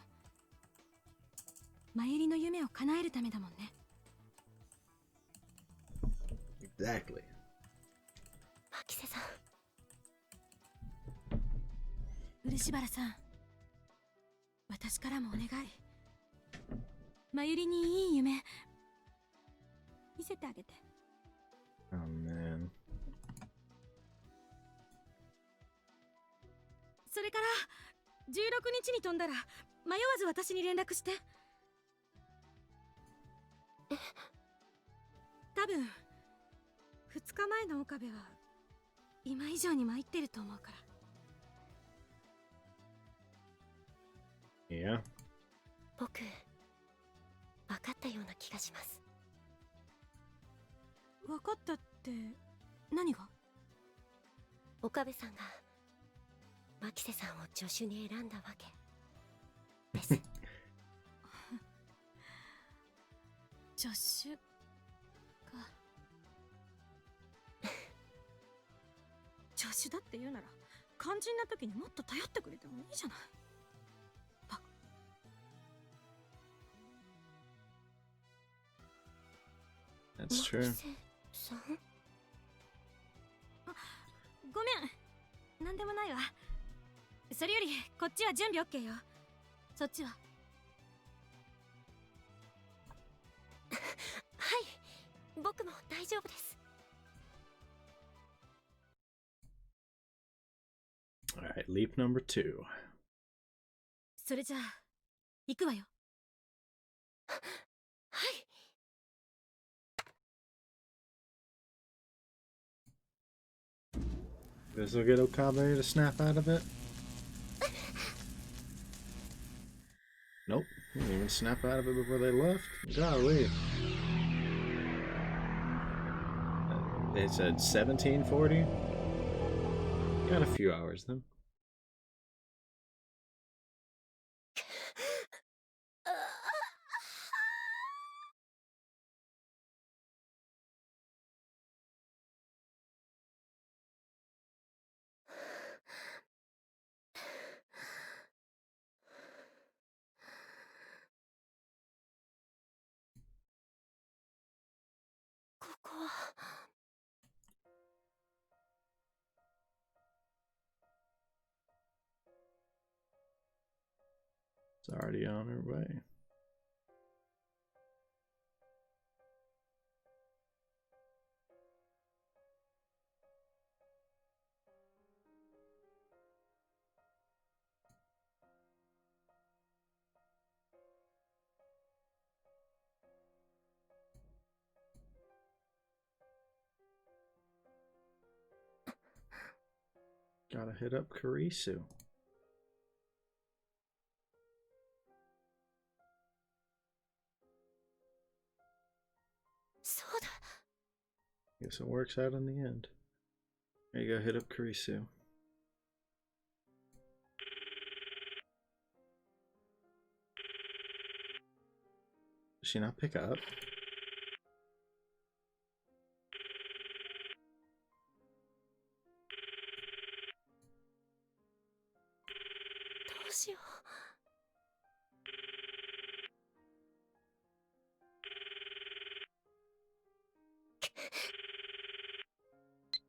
マユリの夢を叶えるためだもんね。 Exactly. マキセさん、漆原さん、私からもお願い。マユリにいい夢見せてあげて。 Oh man. それから16日に飛んだら迷わず私に連絡して。多分2日前の岡部は今以上に参ってると思うから。 Yeah. 僕、分かったような気がします。分かったって何が？岡部さんがマキセさんを助手に選んだわけです。助手か。助手だって言うなら肝心な時にもっと頼ってくれてもいいじゃない。 That's true. マキセさん？ごめん、なんでもないわ。それよりこっちは準備 OK よ。そっちは？はい、僕も大丈夫です。 Alright, leap number 2. それじゃあ行くわよ。はい。 This will get Okabe to snap out of it. Nope, he didn't even snap out of it before they left. Golly. They said 1740. Got a few hours then. ここは。 It's already on her way. Gotta hit up Kurisu. そうだ。 Guess it works out in the end. There you go, hit up Kurisu. Does she not pick up?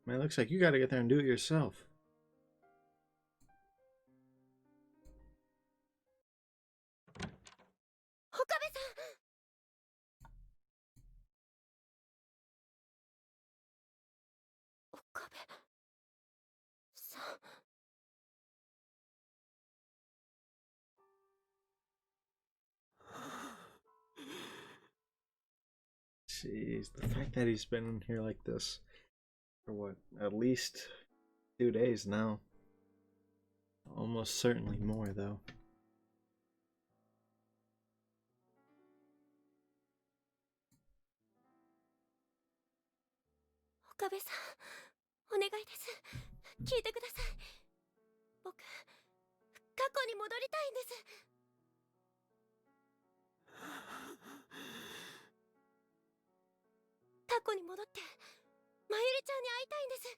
Man, it looks like you gotta get there and do it yourself. 岡部さん。岡部さん。 Jeez, the fact that he's been in here like this for what, at least 2 days now. Almost certainly more, though. 岡部さん、お願いです。聞いてください。僕、過去に戻りたいんです。過去に戻って、まゆりちゃんに会いたいんです。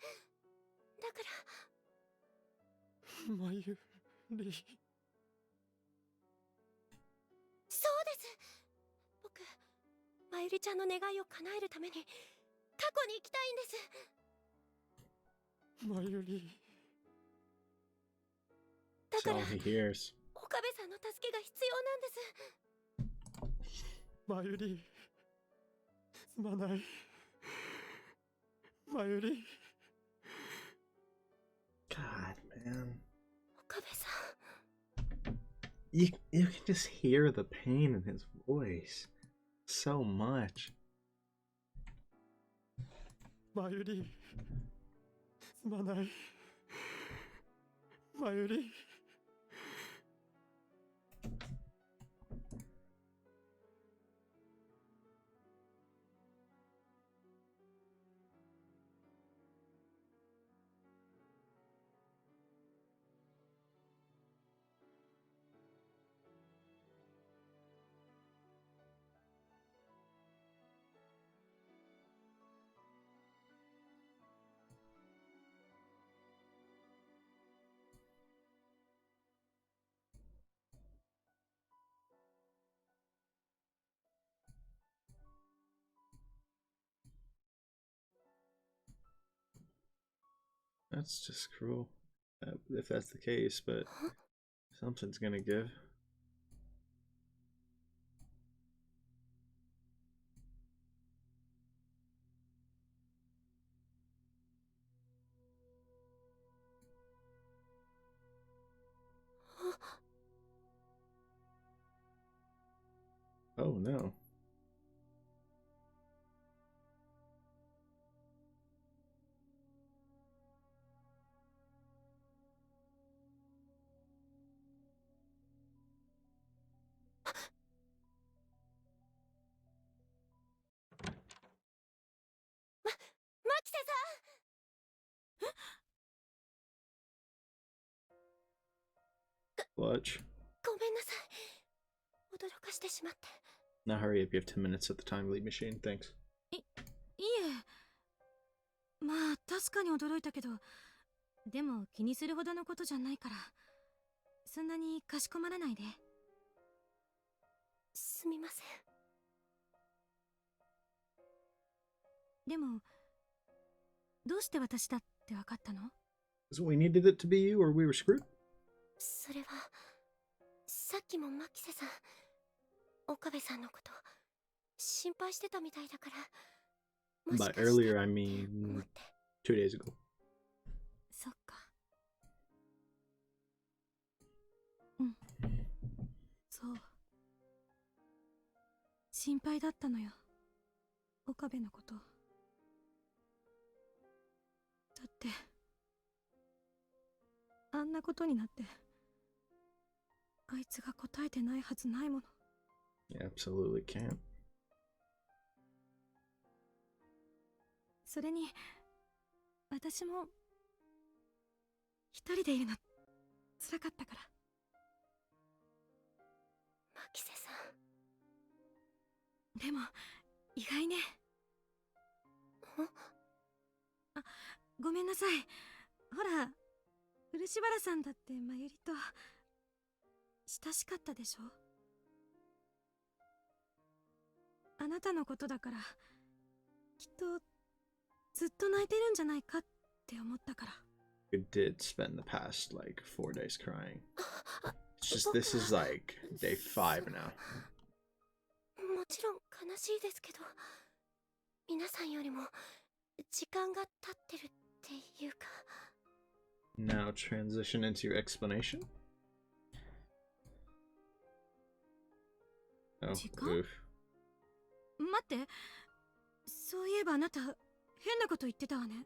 だから。まゆり。そうです。僕、まゆりちゃんの願いを叶えるために、過去に行きたいんです。まゆり。だから、 That's all he hears. 岡部さんの助けが必要なんです。まゆり。すまない。まゆり。God, man. 岡部さん。You can just hear the pain in his voice so much. まゆり。すまない。まゆり。That's just cruel, if that's the case, but something's gonna give. Oh no. 牧瀬さん。 Clutch. ごめんなさい。驚かしてしまって。 Now hurry up, you have 10 minutes at the time leap machine, thanks. いえ、まあ確かに驚いたけど、でも気にするほどのことじゃないから、そんなにかしこまらないで。すみません。でもどうして私だって分かったの？ So we needed it to be you or we were screwed? それは、さっきも牧瀬さん、岡部さんのこと心配してたみたいだから、もしか By して earlier, I って mean 思って。 2 days ago. そっか。うん。そう。心配だったのよ。岡部のこと。だって、あんなことになって、あいつが答えてないはずないもの。 You absolutely can't. それに、私も一人でいるの辛かったから。牧瀬さん。でも意外ね。あ、ごめんなさい。ほら、漆原さんだってまゆりと親しかったでしょ。あなたのことだからきっとずっと泣いてるんじゃないかって思ったから。 You did spend the past like 4 days crying. It's just this is like day 5 now. もちろん悲しいですけど、皆さんよりも時間が経ってるっていうか。 Now transition into your explanation. Oh, 時間？ oof. 待って、そういえばあなた変なこと言ってたわね。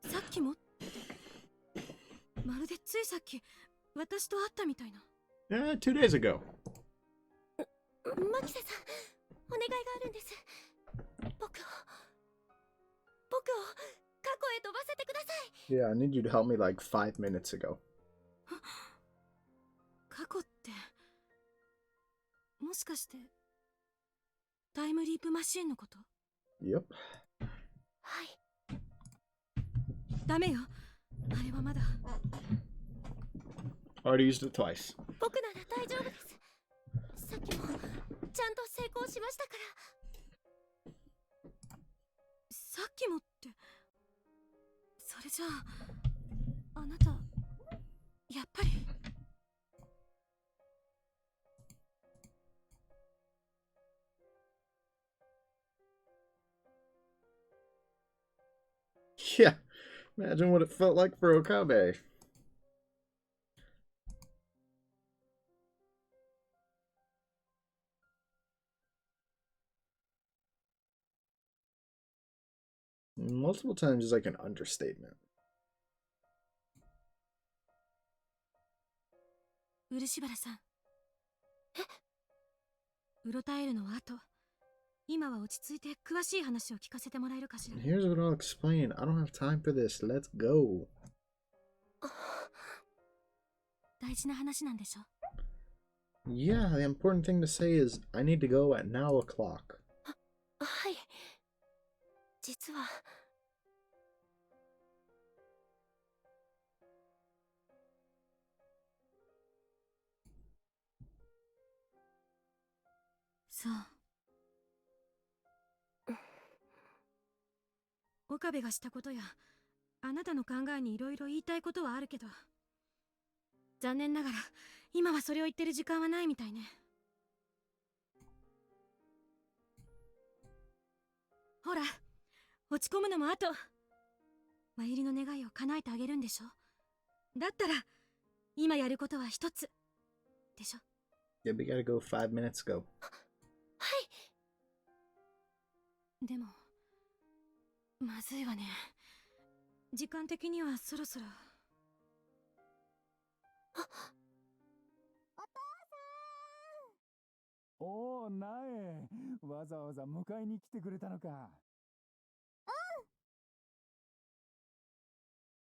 さっきもって、まるでついさっき私と会ったみたいな。 2 days ago. マキセさん、お願いがあるんです。僕を過去へ飛ばせてください。 Yeah, I need you to help me like 5 minutes ago. 過去ってもしかしてタイムリープマシンのこと？ Yep. はい。ダメよ、あれはまだ。 Already used it twice. 僕なら大丈夫です。さっきもちゃんと成功しましたから。さっきもって、それじゃああなたやっぱり。 Yeah. Imagine what it felt like for Okabe. Multiple times is like an understatement. 漆原さん、うろたえるのは後。今は落ち着いて詳しい話を聞かせてもらえるかしら。 Here's what I'll explain. I don't have time for this. Let's go. 大事な話なんでしょ？ Yeah, the important thing to say is I need to go at now o'clock. はい。実は。そう。岡部がしたことやあなたの考えにいろいろ言いたいことはあるけど、残念ながら今はそれを言ってる時間はないみたいね。ほら、落ち込むのも後。真由りの願いを叶えてあげるんでしょ。だったら今やることは一つでしょ。 Yeah, we gotta go 5 minutes ago. はい。でもまずいわね。時間的にはそろそろ。おお、なえ、わざわざ迎えに来てくれたのか。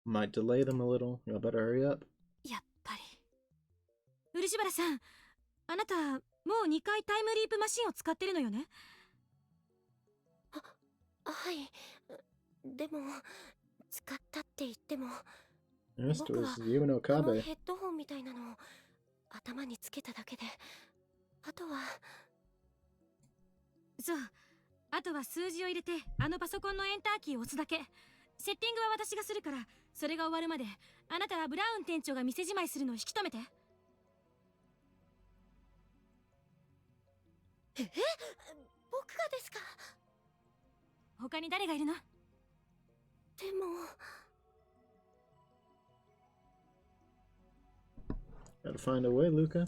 Might delay them a little. Y'all better hurry up. やっぱり。漆原さん、あなたもう2回タイムリープマシンを使ってるのよね。はい。でも使ったって言っても、 This 僕は was you and あの Okabe. ヘッドホンみたいなのを頭につけただけで、あとは。そう、あとは数字を入れてあのパソコンのエンターキーを押すだけ。セッティングは私がするから、それが終わるまであなたはブラウン店長が店じまいするのを引き止めて。僕がですか？他に誰がいるの？でも。 Gotta find a way, Luca.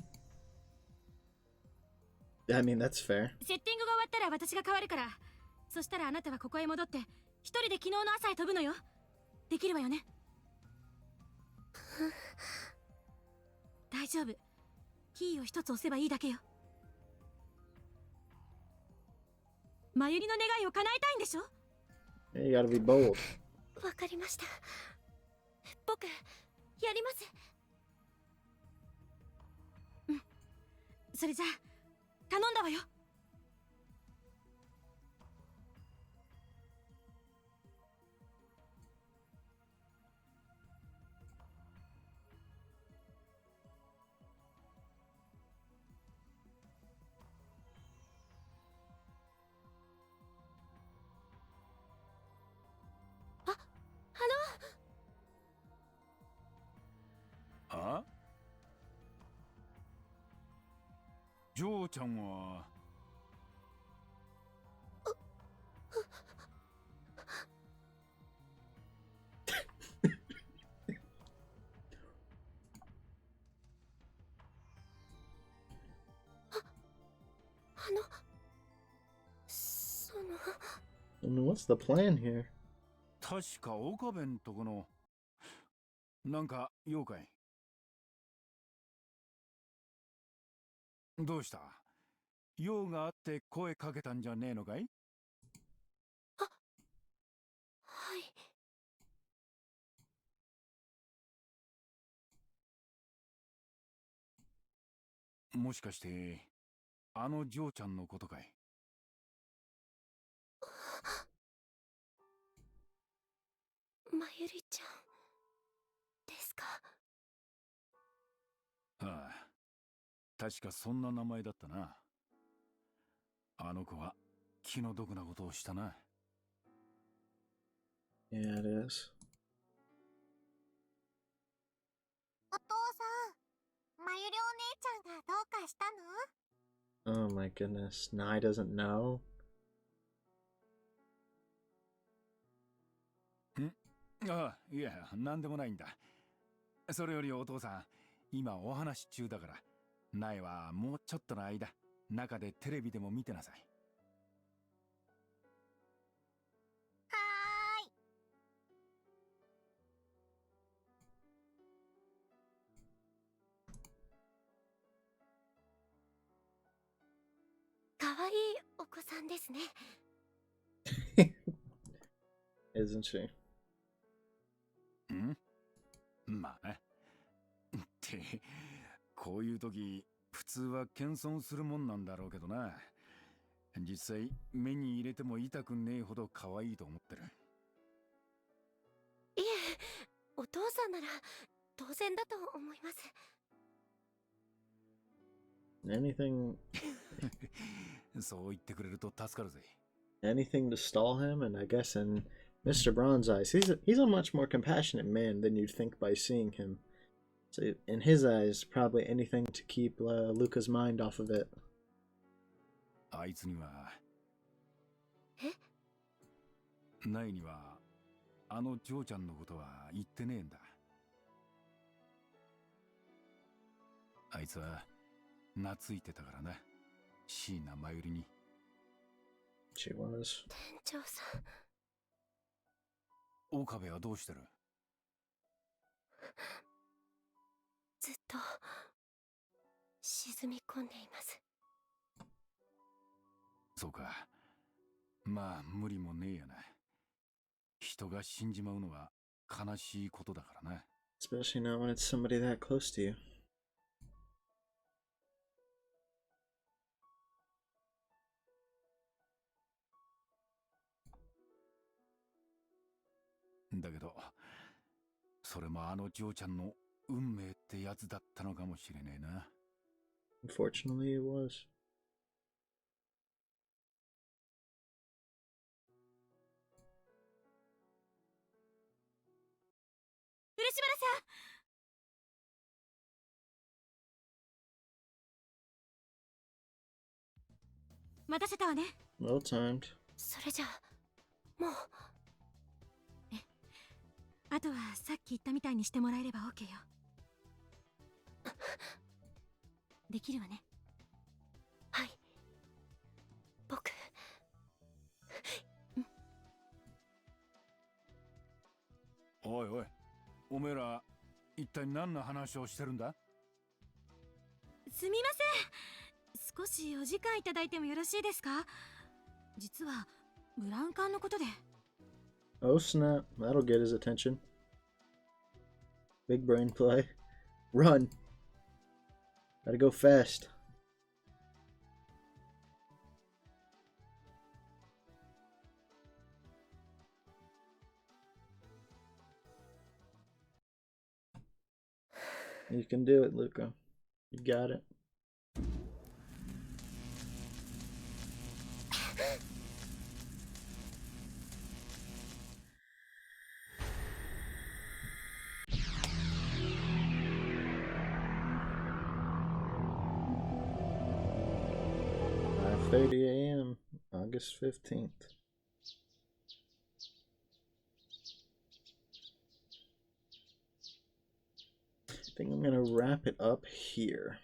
I mean, that's fair. セッティングが終わったら私が変わるから。そしたらあなたはここへ戻って一人で昨日の朝へ飛ぶのよ。できるわよね？大丈夫。キーを一つ押せばいいだけよ。真由りの願いを叶えたいんでしょ？ Yeah, you gotta be bold. わかりました。僕やります。それじゃあ頼んだわよ。あ、ジョーちゃんはその I mean, what's the plan here? 確か岡部んとこのなんか妖怪。どうした？用があって声かけたんじゃねえのかい？はい。もしかしてあのジョーちゃんのことかい？まゆりちゃんですか？ああ、確かそんな名前だったな。あの子は気の毒なことをしたな。Yeah, it is. お父さん、まゆりお姉ちゃんがどうかしたの？ Oh my goodness. Nai doesn't know? ああ、いや、なんでもないんだ。それよりお父さん、今お話中だから、苗はもうちょっとの間、中でテレビでも見てなさい。はーい。かわいいお子さんですね。Isn't she? ん？まあね。って、こういう時、普通は謙遜するもんなんだろうけどな。実際、目に入れても痛くねえほど可愛いと思ってる。いえ、お父さんなら当然だと思います。Anything そう言ってくれると助かるぜ。 anything to stall him, and I guess in Mr. Braun's eyes, he's a much more compassionate man than you'd think by seeing him. So in his eyes, probably anything to keep Luca's mind off of it. あいつには、え？ないには、あのジョーちゃんのことは言ってねえんだ。あいつは懐いてたからな、椎名真由里に。She was. 店長さん、岡部はどうしてる？ずっと沈み込んでいます。そうか。まあ無理もねえやな。人が死んじまうのは悲しいことだからな。 Especially not when it's somebody that close to you. だけどそれもあのジョーちゃんの運命ってやつだったのかもしれねえな。 Unfortunately, it was. 漆原さん、待たせたわね。 Well timed. それじゃあもう。あとはさっき言ったみたいにしてもらえれば OK よ。できるわね。はい。僕、おいおい、おめえら一体何の話をしてるんだ？すみません、少しお時間いただいてもよろしいですか？実はブラウン管のことで。 Oh snap. That'll get his attention. Big brain play. Run. Gotta go fast. You can do it, Luca. You got it. お8:30 a.m. August 15th. I think I'm gonna wrap it up here.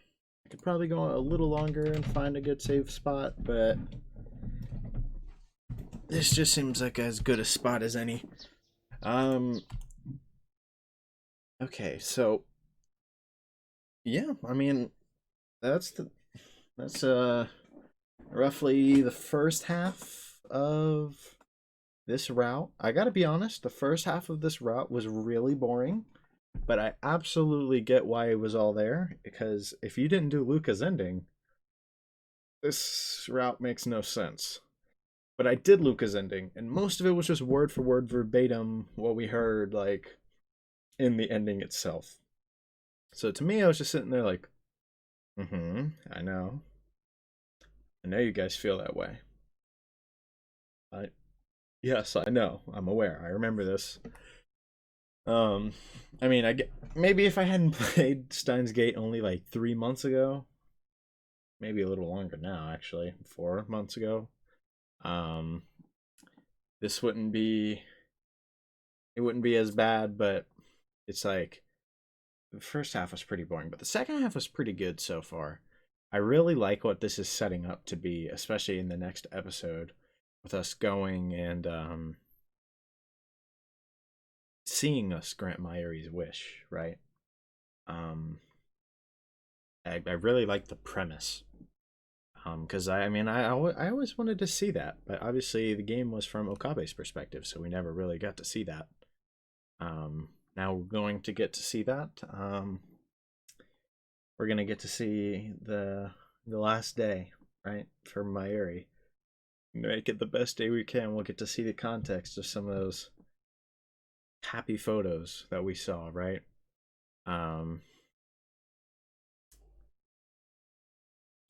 I could probably go a little longer and find a good save spot, but this just seems like as good a spot as any. Okay, so yeah, I mean that's roughly the first half of this route. I gotta be honest, the first half of this route was really boring, but I absolutely get why it was all there, because if you didn't do Luca's ending, this route makes no sense. But I did Luca's ending, and most of it was just word for word verbatim what we heard, like, in the ending itself. So to me, I was just sitting there like, I know. I know you guys feel that way. Yes, I know. I'm aware. I remember this. I mean, maybe if I hadn't played Steins Gate only like 3 months ago, maybe a little longer now, actually, 4 months ago, this wouldn't be as bad, but it's like the first half was pretty boring, but the second half was pretty good so far. I really like what this is setting up to be, especially in the next episode, with us going and seeing us grant Mayuri's wish, right? I really like the premise. Because I mean, I always wanted to see that, but obviously the game was from Okabe's perspective, so we never really got to see that. Now we're going to get to see that. We're gonna get to see the last day, right, for Mayuri. Make it the best day we can. We'll get to see the context of some of those happy photos that we saw, right?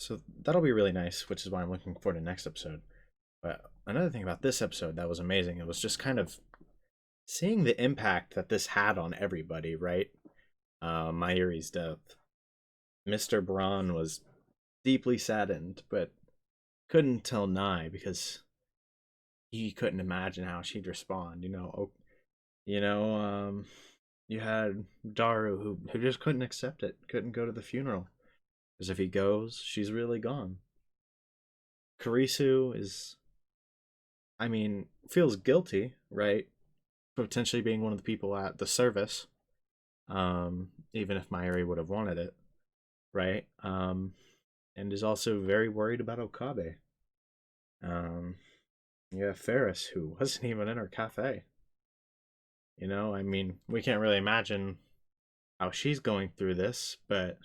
So that'll be really nice, which is why I'm looking forward to next episode. But another thing about this episode that was amazing, it was just kind of seeing the impact that this had on everybody, right? Mayuri's death. Mr. Braun was deeply saddened, but couldn't tell Nai because he couldn't imagine how she'd respond. You had Daru who just couldn't accept it, couldn't go to the funeral. Because if he goes, she's really gone. Kurisu feels guilty, right? Potentially being one of the people at the service. Even if Mayuri would have wanted it, right? And is also very worried about Okabe. You have Ferris, who wasn't even in her cafe. We can't really imagine how she's going through this, but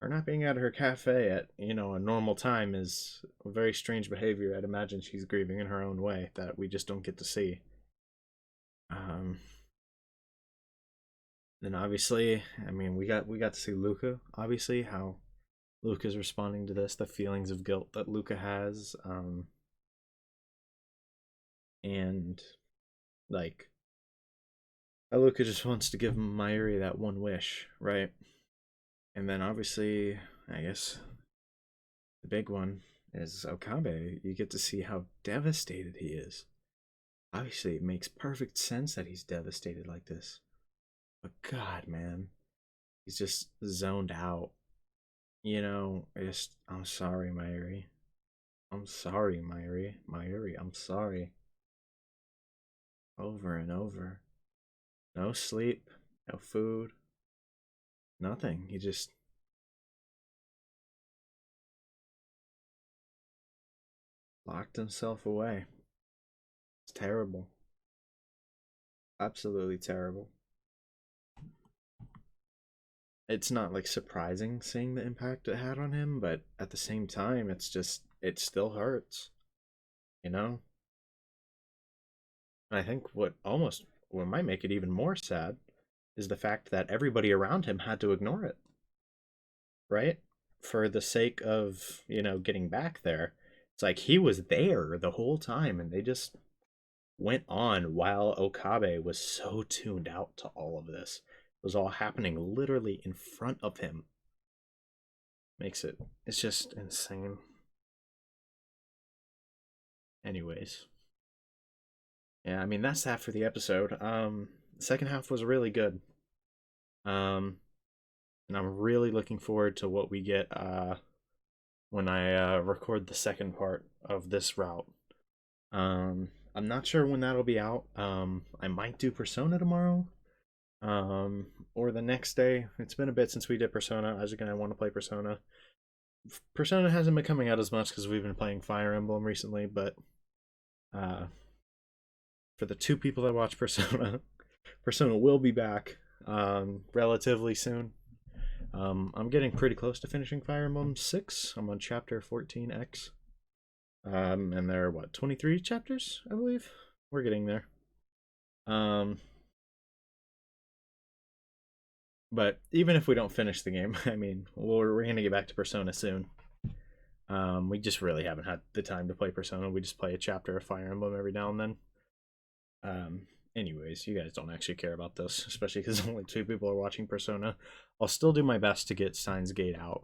her not being at her cafe at, a normal time is a very strange behavior. I'd imagine she's grieving in her own way that we just don't get to see. Then obviously, we got to see Luca, obviously, how Luca's responding to this, the feelings of guilt that Luca has, and like Luca just wants to give Mayuri that one wish, right? And then obviously, I guess the big one is Okabe. You get to see how devastated he is. Obviously, it makes perfect sense that he's devastated like this. But God, man, he's just zoned out. I'm sorry, Mayuri. I'm sorry, Mayuri. Mayuri, I'm sorry. Over and over. No sleep, no food, nothing. He just locked himself away. It's terrible. Absolutely terrible. It's not like surprising seeing the impact it had on him, but at the same time, it still hurts. And I think what might make it even more sad is the fact that everybody around him had to ignore it. Right? For the sake of, getting back there. It's like he was there the whole time and they just went on while Okabe was so tuned out to all of this. It was all happening literally in front of him. It's just insane. anyways. Yeah, I mean, that's that for the episode. The second half was really good. And I'm really looking forward to what we get when I record the second part of this route. I'm not sure when that'll be out. I might do Persona tomorrow, or the next day. It's been a bit since we did Persona. As again, I want to play Persona. Persona hasn't been coming out as much because we've been playing Fire Emblem recently, but for the two people that watch Persona, Persona will be back relatively soon. I'm getting pretty close to finishing Fire Emblem 6. I'm on chapter 14X. And there are, 23 chapters, I believe? We're getting there. But even if we don't finish the game, I mean, we're going to get back to Persona soon. We just really haven't had the time to play Persona. We just play a chapter of Fire Emblem every now and then. Anyways, you guys don't actually care about this, especially because only 2 people are watching Persona. I'll still do my best to get Steins Gate out,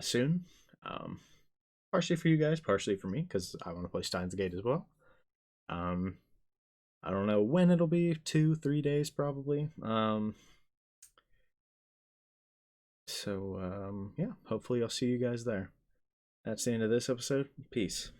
soon. Partially for you guys, partially for me, because I want to play Steins Gate as well. I don't know when it'll be, 2-3 days probably. So, yeah, hopefully I'll see you guys there. That's the end of this episode. Peace.